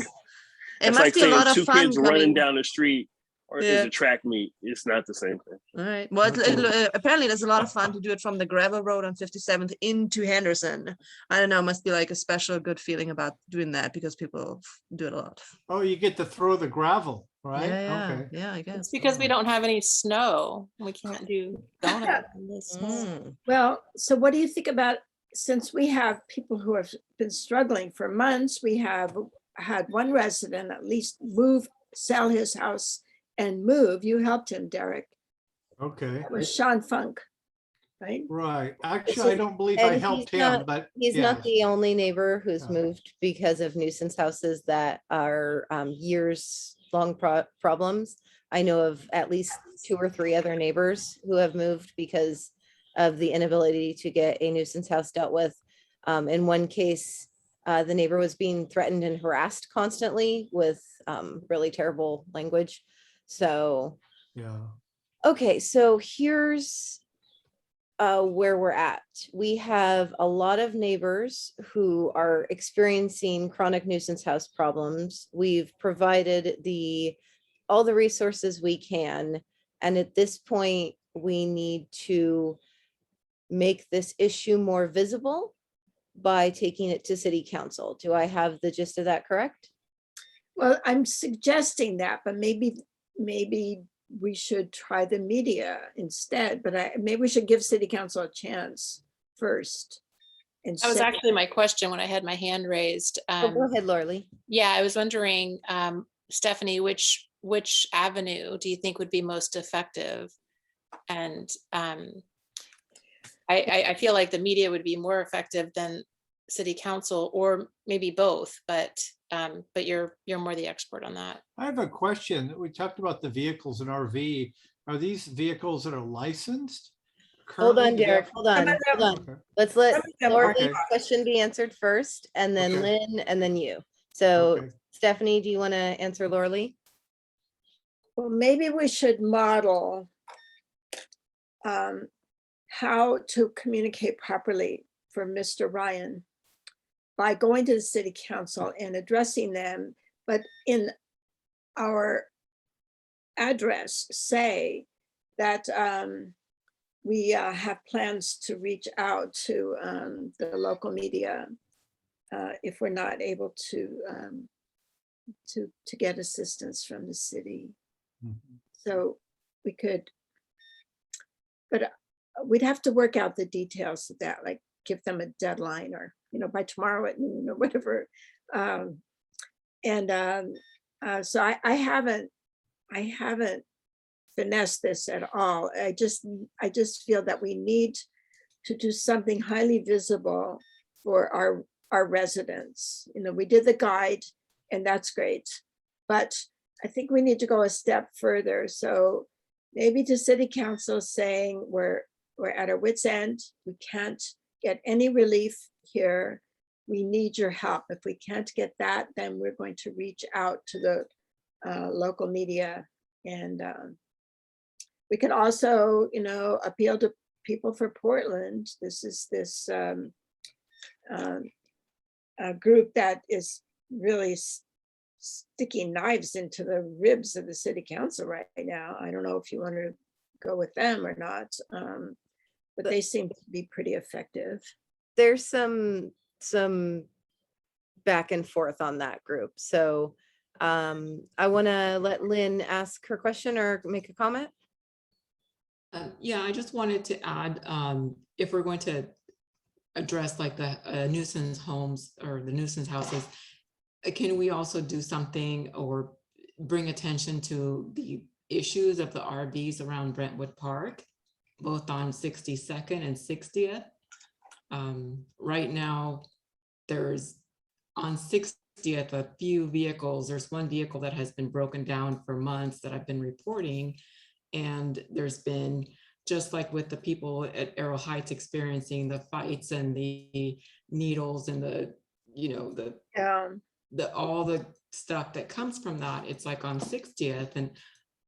It it's must like be a saying lot of two fun kids running coming. down the street or Yeah. is a track meet. It's not the same thing. All right. Well, apparently there's a lot of fun to do it from the gravel road on 57th into Henderson. I don't know. Must be like a special good feeling about doing that because people do it a lot. Oh, you get to throw the gravel, right? Yeah, Okay. yeah, I It's guess. because we don't have any snow. We can't do donuts in the snow. Mm. Well, so what do you think about, since we have people who have been struggling for months, we have had one resident at least sell his house and move. You helped him, Derek. Okay. That was Sean Funk, right? Right. Actually, I don't believe I And helped he's him, not- but He's yeah. not the only neighbor who's Yeah. moved because of nuisance houses that are years long problems. I know of at least 2 or 3 other neighbors who have moved because of the inability to get a nuisance house dealt with. In one case, the neighbor was being threatened and harassed constantly with really terrible language. So, Yeah. okay, so here's where we're at. We have a lot of neighbors who are experiencing chronic nuisance house problems. We've provided all the resources we can. And at this point, we need to make this issue more visible by taking it to city council. Do I have the gist of that correct? Well, I'm suggesting that, but maybe we should try the media instead, but maybe we should give city council a chance first. And That was say- actually my question when I had my hand raised. Oh, go ahead, Laura Lee. Yeah, I was wondering, Stephanie, which avenue do you think would be most effective? And I feel like the media would be more effective than city council, or maybe both, but you're more the expert on that. I have a question. We talked about the vehicles in RV. Are these vehicles that are licensed? Hold currently? on, Do they Derek, have- hold on, hold on. Okay. Let's let them Laura are- Lee's Okay. question be answered first, and then Okay. Lynn, and then you. So Okay. Stephanie, do you want to answer Laura Lee? Well, maybe we should model how to communicate properly for Mr. Ryan by going to the city council and addressing them, but in our address, say that we have plans to reach out to the local media if we're not able to get assistance from the city. Mhm. So we could, but we'd have to work out the details of that, like give them a deadline or, by tomorrow at noon or whatever. So I haven't finessed this at all. I just feel that we need to do something highly visible for our residents. We did the guide and that's great, but I think we need to go a step further. So maybe to city council saying we're at our wit's end. We can't get any relief here. We need your help. If we can't get that, then we're going to reach out to the local media. And we can also, appeal to people for Portland. This is this group that is really sticking knives into the ribs of the city council right now. I don't know if you want to go with them or not, but they seem to be pretty effective. There's some back and forth on that group. So I want to let Lynn ask her question or make a comment. Yeah, I just wanted to add, if we're going to address like the nuisance homes or the nuisance houses, can we also do something or bring attention to the issues of the RVs around Brentwood Park? both on 62nd and 60th. Right now, there's on 60th, a few vehicles. There's one vehicle that has been broken down for months that I've been reporting. And there's been, just like with the people at Arrow Heights experiencing the fights and the needles and the, you know, all the stuff that comes from that, it's like on 60th. And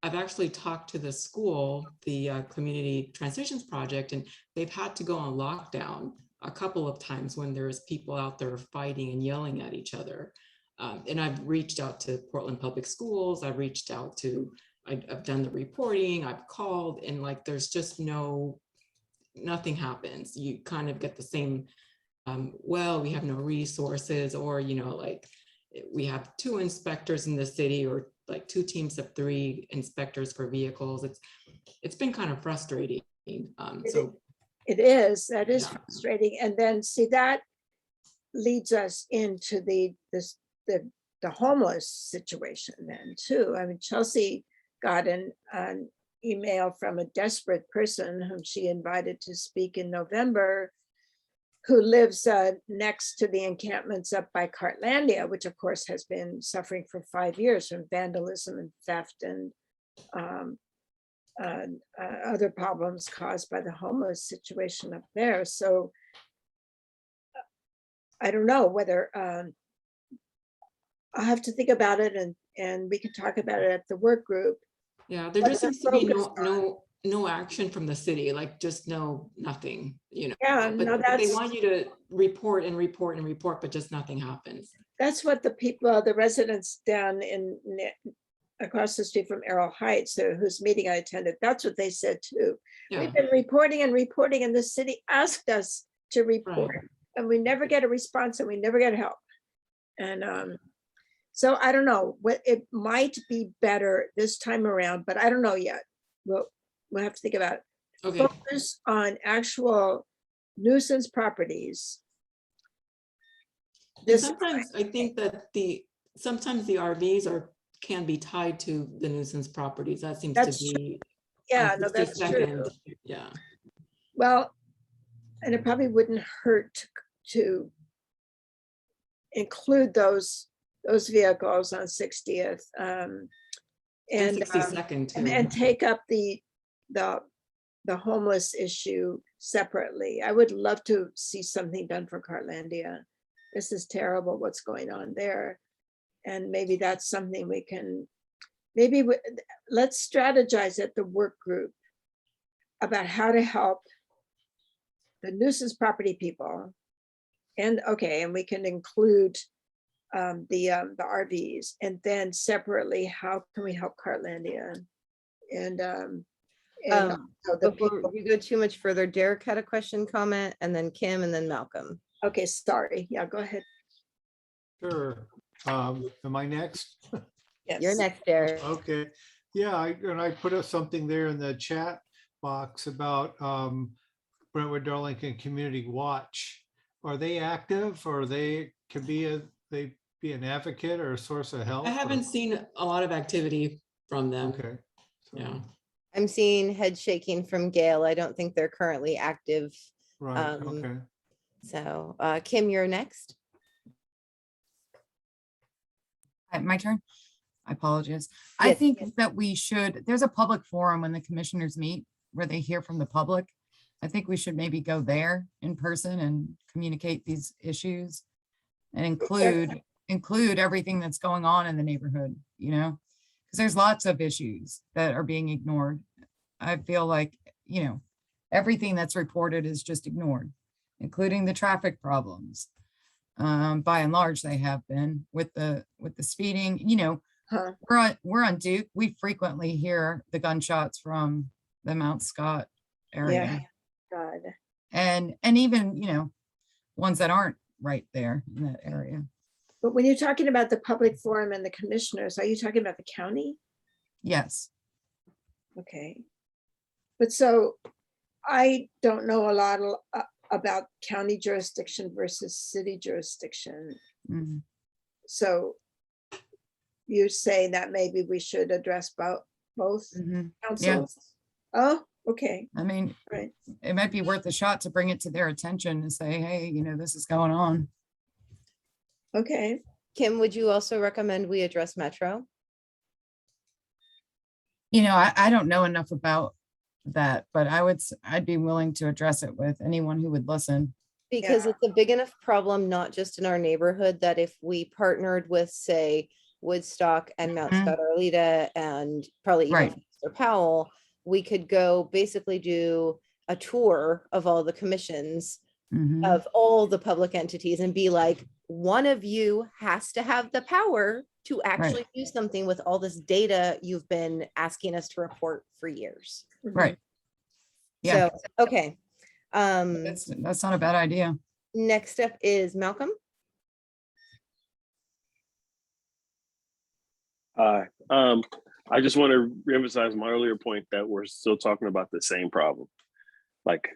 I've actually talked to the school, the Community Transitions Project, and they've had to go on lockdown a couple of times when there's people out there fighting and yelling at each other. And I've reached out to Portland Public Schools. I've reached out to, I've done the reporting, I've called, and like, there's just nothing happens. You kind of get the same, well, we have no resources, or, you know, like we have 2 inspectors in the city, or like 2 teams of 3 inspectors for vehicles. It's been kind of frustrating. So it is, that is Yeah. frustrating. And then see, that leads us into the homeless situation then too. I mean, Chelsea got an email from a desperate person whom she invited to speak in November, who lives next to the encampments up by Cartlandia, which of course has been suffering for 5 years from vandalism and theft and other problems caused by the homeless situation up there. So I don't know whether I'll have to think about it, and we can talk about it at the work group. yeah, there just seems to be no action from the city, like just nothing, you know. Yeah, but, no, but they that's, want you to report and report and report, but just nothing happens. that's what the people, the residents down across the street from Arrow Heights, whose meeting I attended, that's what they said too. Yeah. We've been reporting and reporting, and the city asked us to report, Right. and we never get a response, and we never get help. And so I don't know, what it might be better this time around, but I don't know yet. We'll have to think about it. Okay. Focus on actual nuisance properties. And sometimes I think that sometimes the RVs can be tied to the nuisance properties. That seems to be. Yeah, on no, that's true. 62nd. Yeah. Well, and it probably wouldn't hurt to include those vehicles on 60th. And 62nd too. and take up the homeless issue separately. I would love to see something done for Cartlandia. This is terrible what's going on there. And maybe that's something we can, let's strategize at the work group about how to help the nuisance property people. And we can include the RVs, and then separately, how can we help Cartlandia? And Before we go too much further, Derek had a question, comment, and then Kim, and then Malcolm. Okay, sorry. Yeah, go ahead. Sure. Am I next? Yes. You're next, Derek. Okay. Yeah, I put up something there in the chat box about Brentwood-Darlington Community Watch. Are they active, or they can be an advocate or a source of help? I haven't seen a lot of activity from them. Okay. So, Yeah. I'm seeing head shaking from Gail. I don't think they're currently active. right. Okay. So Kim, you're next. My turn. I apologize. I Yes, think yes. that there's a public forum when the commissioners meet where they hear from the public. I think we should maybe go there in person and communicate these issues and include everything that's going on in the neighborhood, you know, because there's lots of issues that are being ignored. I feel like, you know, everything that's reported is just ignored, including the traffic problems. By and large, they have been with the speeding, you know. We're on Duke. We frequently hear the gunshots from the Mount Scott area. Yeah. God. And even, you know, ones that aren't right there in that area. But when you're talking about the public forum and the commissioners, are you talking about the county? Yes. Okay. But so I don't know a lot about county jurisdiction versus city jurisdiction. Mhm. So you say that maybe we should address both Mhm. councils? Oh, Okay, I mean, right. it might be worth a shot to bring it to their attention and say, hey, this is going on. Okay. Kim, would you also recommend we address Metro? I don't know enough about that, but I'd be willing to address it with anyone who would listen. Because Yeah. it's a big enough problem, not just in our neighborhood, that if we partnered with, say, Woodstock and Mount Mhm. Scott Arleta and probably even Right. Foster Powell, we could go basically do a tour of all the commissions Mhm. of all the public entities and be like, one of you has to have the power to actually do something with all this data you've been asking us to report for years. Right. Yeah. So, okay. That's not a bad idea. Next up is Malcolm. Hi. I just want to reemphasize my earlier point that we're still talking about the same problem. Like,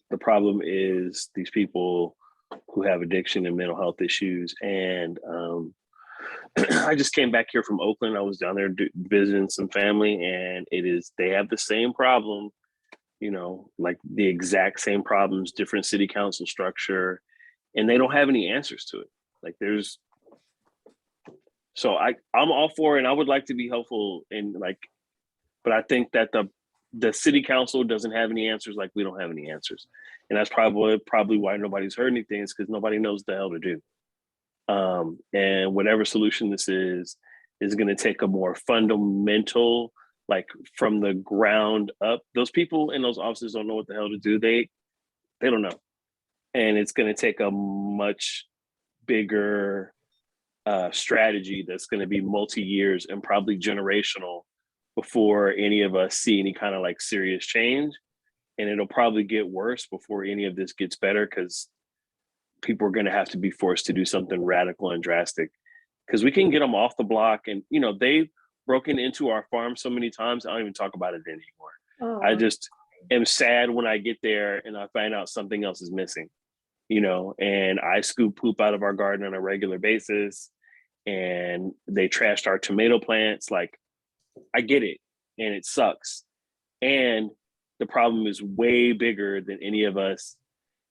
the problem is these people who have addiction and mental health issues. And I just came back here from Oakland. I was down there visiting some family, and they have the same problem, like the exact same problems, different city council structure, and they don't have any answers to it. Like, so I'm all for it, and I would like to be helpful, but I think that the city council doesn't have any answers, like we don't have any answers. And that's probably why nobody's heard anything, is because nobody knows the hell to do. And whatever solution this is going to take a more fundamental, like from the ground up. Those people in those offices don't know what the hell to do. They don't know. And it's going to take a much bigger strategy that's going to be multi-years and probably generational before any of us see any kind of like serious change. And it'll probably get worse before any of this gets better, because people are going to have to be forced to do something radical and drastic, because we can get them off the block. And, they've broken into our farm so many times, I don't even talk about it anymore. I just am sad when I get there and I find out something else is missing, and I scoop poop out of our garden on a regular basis, and they trashed our tomato plants. Like, I get it, and it sucks. And the problem is way bigger than any of us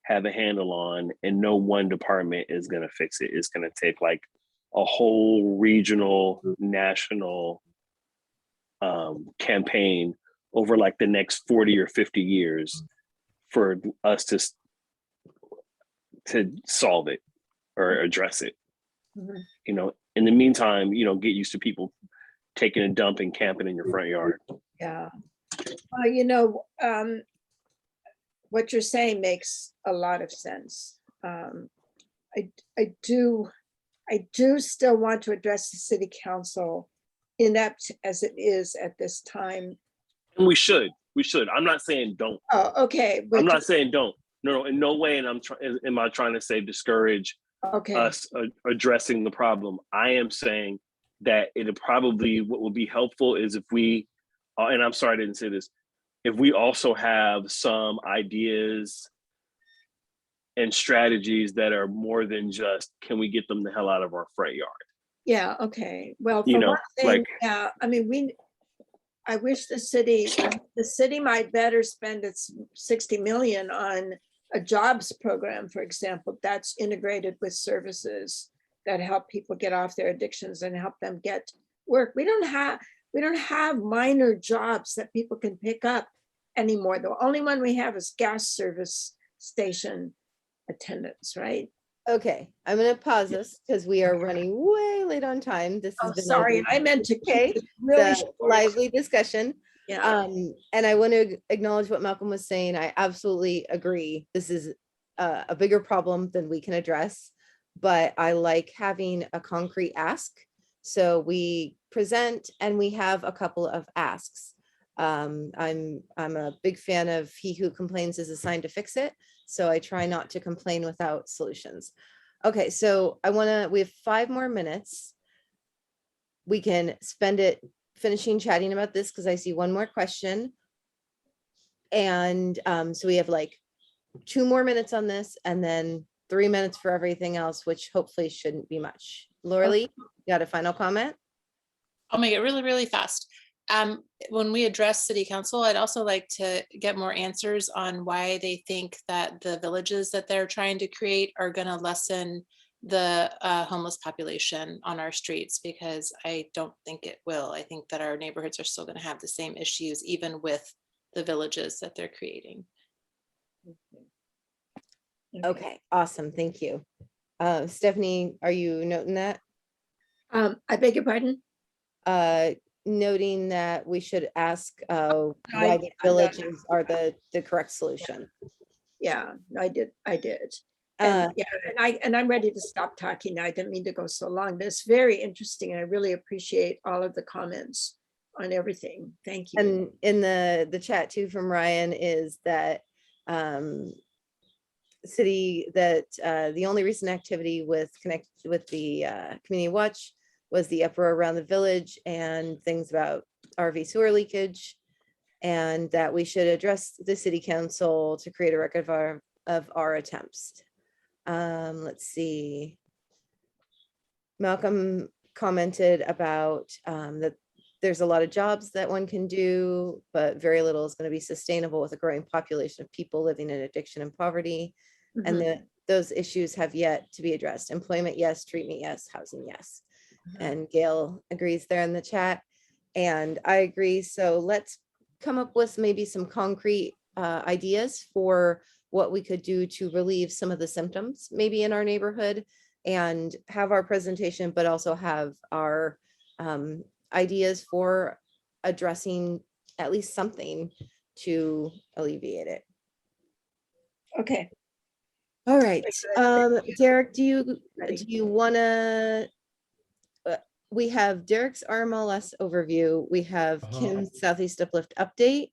have a handle on, and no one department is going to fix it. It's going to take like a whole regional, national campaign over like the next 40 or 50 years for us to solve it or address it. In the meantime, get used to people taking a dump and camping in your front yard. Yeah. What you're saying makes a lot of sense. I do still want to address the city council, inept as it is at this time. And we should. I'm not saying don't. Oh, okay. I'm not saying don't. No, in no way. And am I trying to say discourage us addressing the problem? I am saying that what would be helpful is if we, and I'm sorry I didn't say this, if we also have some ideas and strategies that are more than just, can we get them the hell out of our front yard? Yeah, okay. Well, for one thing, yeah, I mean, I wish the city might better spend its 60 million on a jobs program, for example, that's integrated with services that help people get off their addictions and help them get work. We don't have minor jobs that people can pick up anymore. The only one we have is gas service station attendants, right? Okay, I'm going to pause this because we are running way late on time. This has been sorry, I meant to keep it really short. Lively discussion. Yeah. And I want to acknowledge what Malcolm was saying. I absolutely agree. This is a bigger problem than we can address, but I like having a concrete ask. So we present and we have a couple of asks. I'm a big fan of he who complains is assigned to fix it. So I try not to complain without solutions. Okay, so we have 5 more minutes. We can spend it finishing chatting about this because I see one more question. And so we have like 2 more minutes on this and then 3 minutes for everything else, which hopefully shouldn't be much. Laura Lee, you got a final comment? I'll make it really, really fast. When we address city council, I'd also like to get more answers on why they think that the villages that they're trying to create are going to lessen the homeless population on our streets, because I don't think it will. I think that our neighborhoods are still going to have the same issues, even with the villages that they're creating. Okay, awesome. Thank you. Stephanie, are you noting that? I beg your pardon? Noting that we should ask why I- the I'm not- villages are the correct solution. Yeah, I did. Uh, And yeah, and I'm ready to stop talking now. I didn't mean to go so long, but it's very interesting and I really appreciate all of the comments on everything. Thank you. And in the chat too from Ryan is that the only recent activity with the community watch was the uproar around the village and things about RV sewer leakage, and that we should address the city council to create a record of our attempts. Let's see. Malcolm commented about that there's a lot of jobs that one can do, but very little is going to be sustainable with a growing population of people living in addiction and poverty. And those issues have yet to be addressed. Employment, yes. Treatment, yes. Housing, yes. And Gail agrees there in the chat. And I agree. So let's come up with maybe some concrete ideas for what we could do to relieve some of the symptoms maybe in our neighborhood, and have our presentation, but also have our ideas for addressing at least something to alleviate it. Okay. All right. Derek, do you want to, we have Derek's RMLS overview. We have Kim's Southeast Uplift update.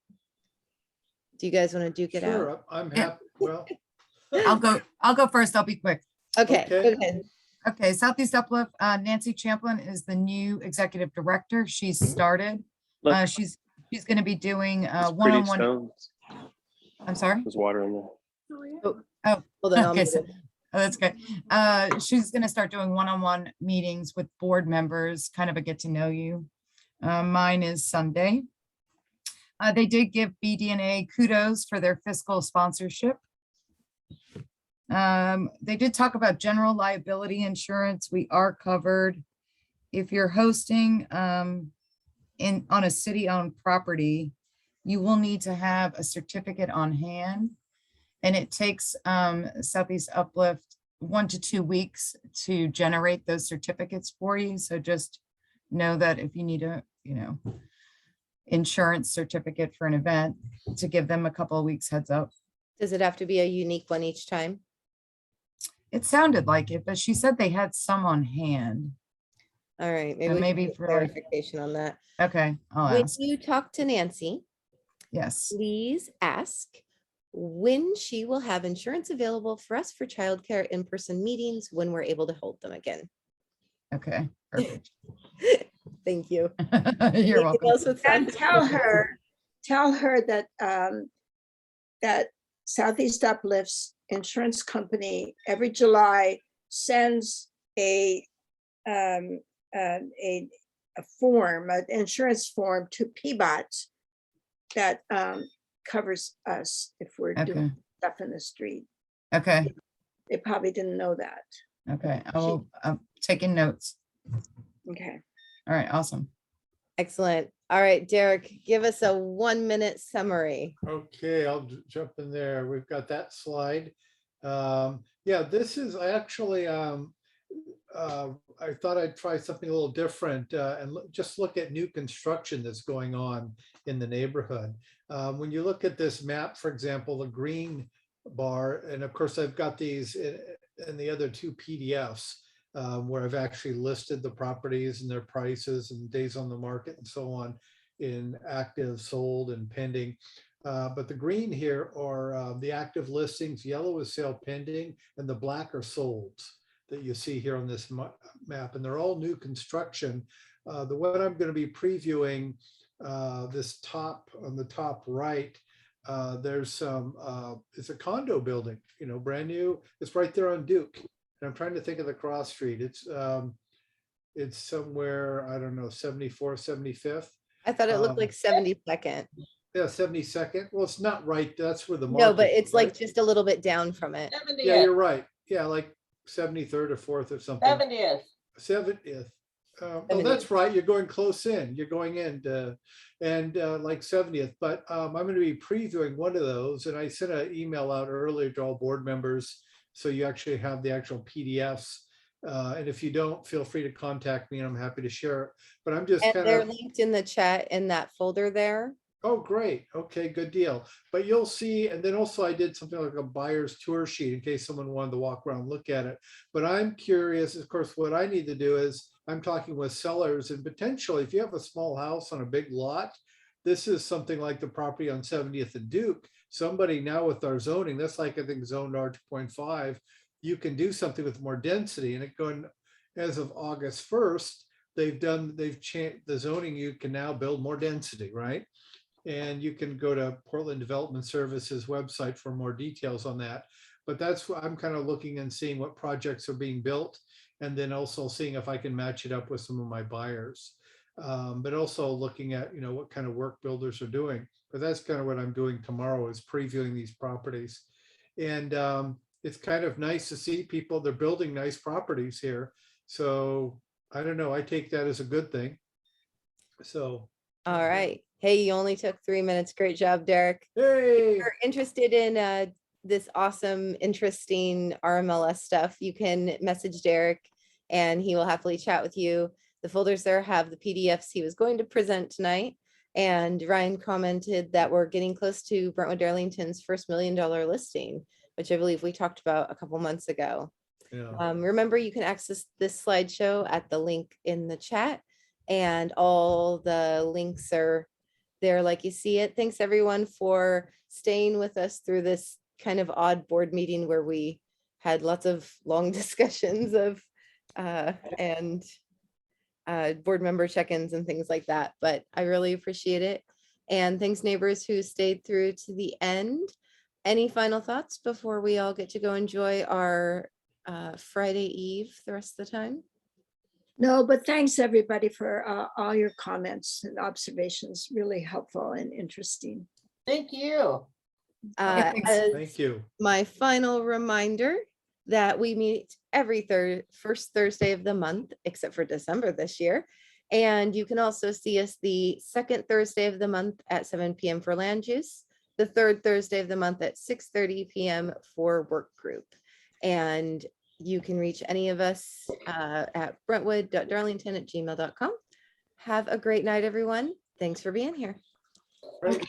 Do you guys want to duke it out? Sure, I'm happy. Well, I'll go first. I'll be quick. Okay. Okay. Go ahead. Okay, Southeast Uplift, Nancy Champlin is the new executive director. She's started. Look, She's going to be doing it's pretty one-on-one. stones. I'm sorry. There's water in there. Oh, Hold on. okay. Oh, that's good. She's going to start doing one-on-one meetings with board members, kind of a get to know you. Mine is Sunday. They did give BDNA kudos for their fiscal sponsorship. They did talk about general liability insurance. We are covered. If you're hosting on a city-owned property, you will need to have a certificate on hand. And it takes Southeast Uplift 1 to 2 weeks to generate those certificates for you. So just know that if you need a, insurance certificate for an event, to give them a couple of weeks heads up. Does it have to be a unique one each time? It sounded like it, but she said they had some on hand. All right. And Maybe maybe get for- clarification on that. Okay, I'll When ask. you talk to Nancy, Yes. please ask when she will have insurance available for us for childcare in-person meetings when we're able to hold them again. Okay, perfect. Thank you. You're Anything welcome. else with And Southeast tell her that that Southeast Uplift's insurance company every July sends a form, an insurance form to PBOT that covers us if we're Okay, doing stuff in the street. okay, They probably didn't know that. okay. I'm taking notes. Okay. All right, awesome. Excellent. All right, Derek, give us a 1-minute summary. okay, I'll jump in there. We've got that slide. Yeah, this is actually, I thought I'd try something a little different and just look at new construction that's going on in the neighborhood. When you look at this map, for example, the green bar, and of course I've got these in the other 2 PDFs where I've actually listed the properties and their prices and days on the market and so on in active, sold, and pending. But the green here are the active listings, yellow is sale pending, and the black are solds that you see here on this map. And they're all new construction. The one I'm going to be previewing, this on the top right, there's some, it's a condo building, brand new. It's right there on Duke. And I'm trying to think of the cross street. It's somewhere, I don't know, 74th, 75th. I thought it looked like 72nd. Yeah, 72nd. Well, it's not right. That's where the No, but market is, it's like right? just a little bit down from it. Yeah, 70th, you're right. Yeah, like 73rd or 4th or something. 70th. 70th. Oh, 70th. that's right. You're going close in. You're going in like 70th. But I'm going to be previewing one of those. And I sent an email out earlier to all board members. So you actually have the actual PDFs. And if you don't, feel free to contact me and I'm happy to share it. But I'm just And kind they're of, linked in the chat in that folder there. oh, great. Okay, good deal. But you'll see, and then also I did something like a buyer's tour sheet in case someone wanted to walk around and look at it. But I'm curious, of course, what I need to do is I'm talking with sellers and potentially if you have a small house on a big lot, this is something like the property on 70th and Duke. Somebody now with our zoning, that's like I think zoned R2.5, you can do something with more density and it going as of August 1st, they've changed the zoning, you can now build more density, right? And you can go to Portland Development Services website for more details on that. But that's what I'm kind of looking and seeing what projects are being built. And then also seeing if I can match it up with some of my buyers. But also looking at, what kind of work builders are doing. But that's kind of what I'm doing tomorrow is previewing these properties. And it's kind of nice to see people, they're building nice properties here. So I don't know, I take that as a good thing. So. All right. Hey, you only took 3 minutes. Great job, Derek. Hey. If you're interested in this awesome, interesting RMLS stuff, you can message Derek and he will happily chat with you. The folders there have the PDFs he was going to present tonight. And Ryan commented that we're getting close to Brentwood-Darlington's first $1 million listing, which I believe we talked about a couple months ago. Yeah. Remember, you can access this slideshow at the link in the chat and all the links are there like you see it. Thanks everyone for staying with us through this kind of odd board meeting where we had lots of long discussions of board member check-ins and things like that, but I really appreciate it. And thanks neighbors who stayed through to the end. Any final thoughts before we all get to go enjoy our Friday Eve the rest of the time? No, but thanks everybody for all your comments and observations, really helpful and interesting. Thank you. As Thank you. my final reminder that we meet every first Thursday of the month, except for December this year. And you can also see us the second Thursday of the month at 7 p.m. for land use, the third Thursday of the month at 6:30 p.m. for work group. And you can reach any of us at brentwood.darlington@gmail.com. Have a great night, everyone. Thanks for being here. Great.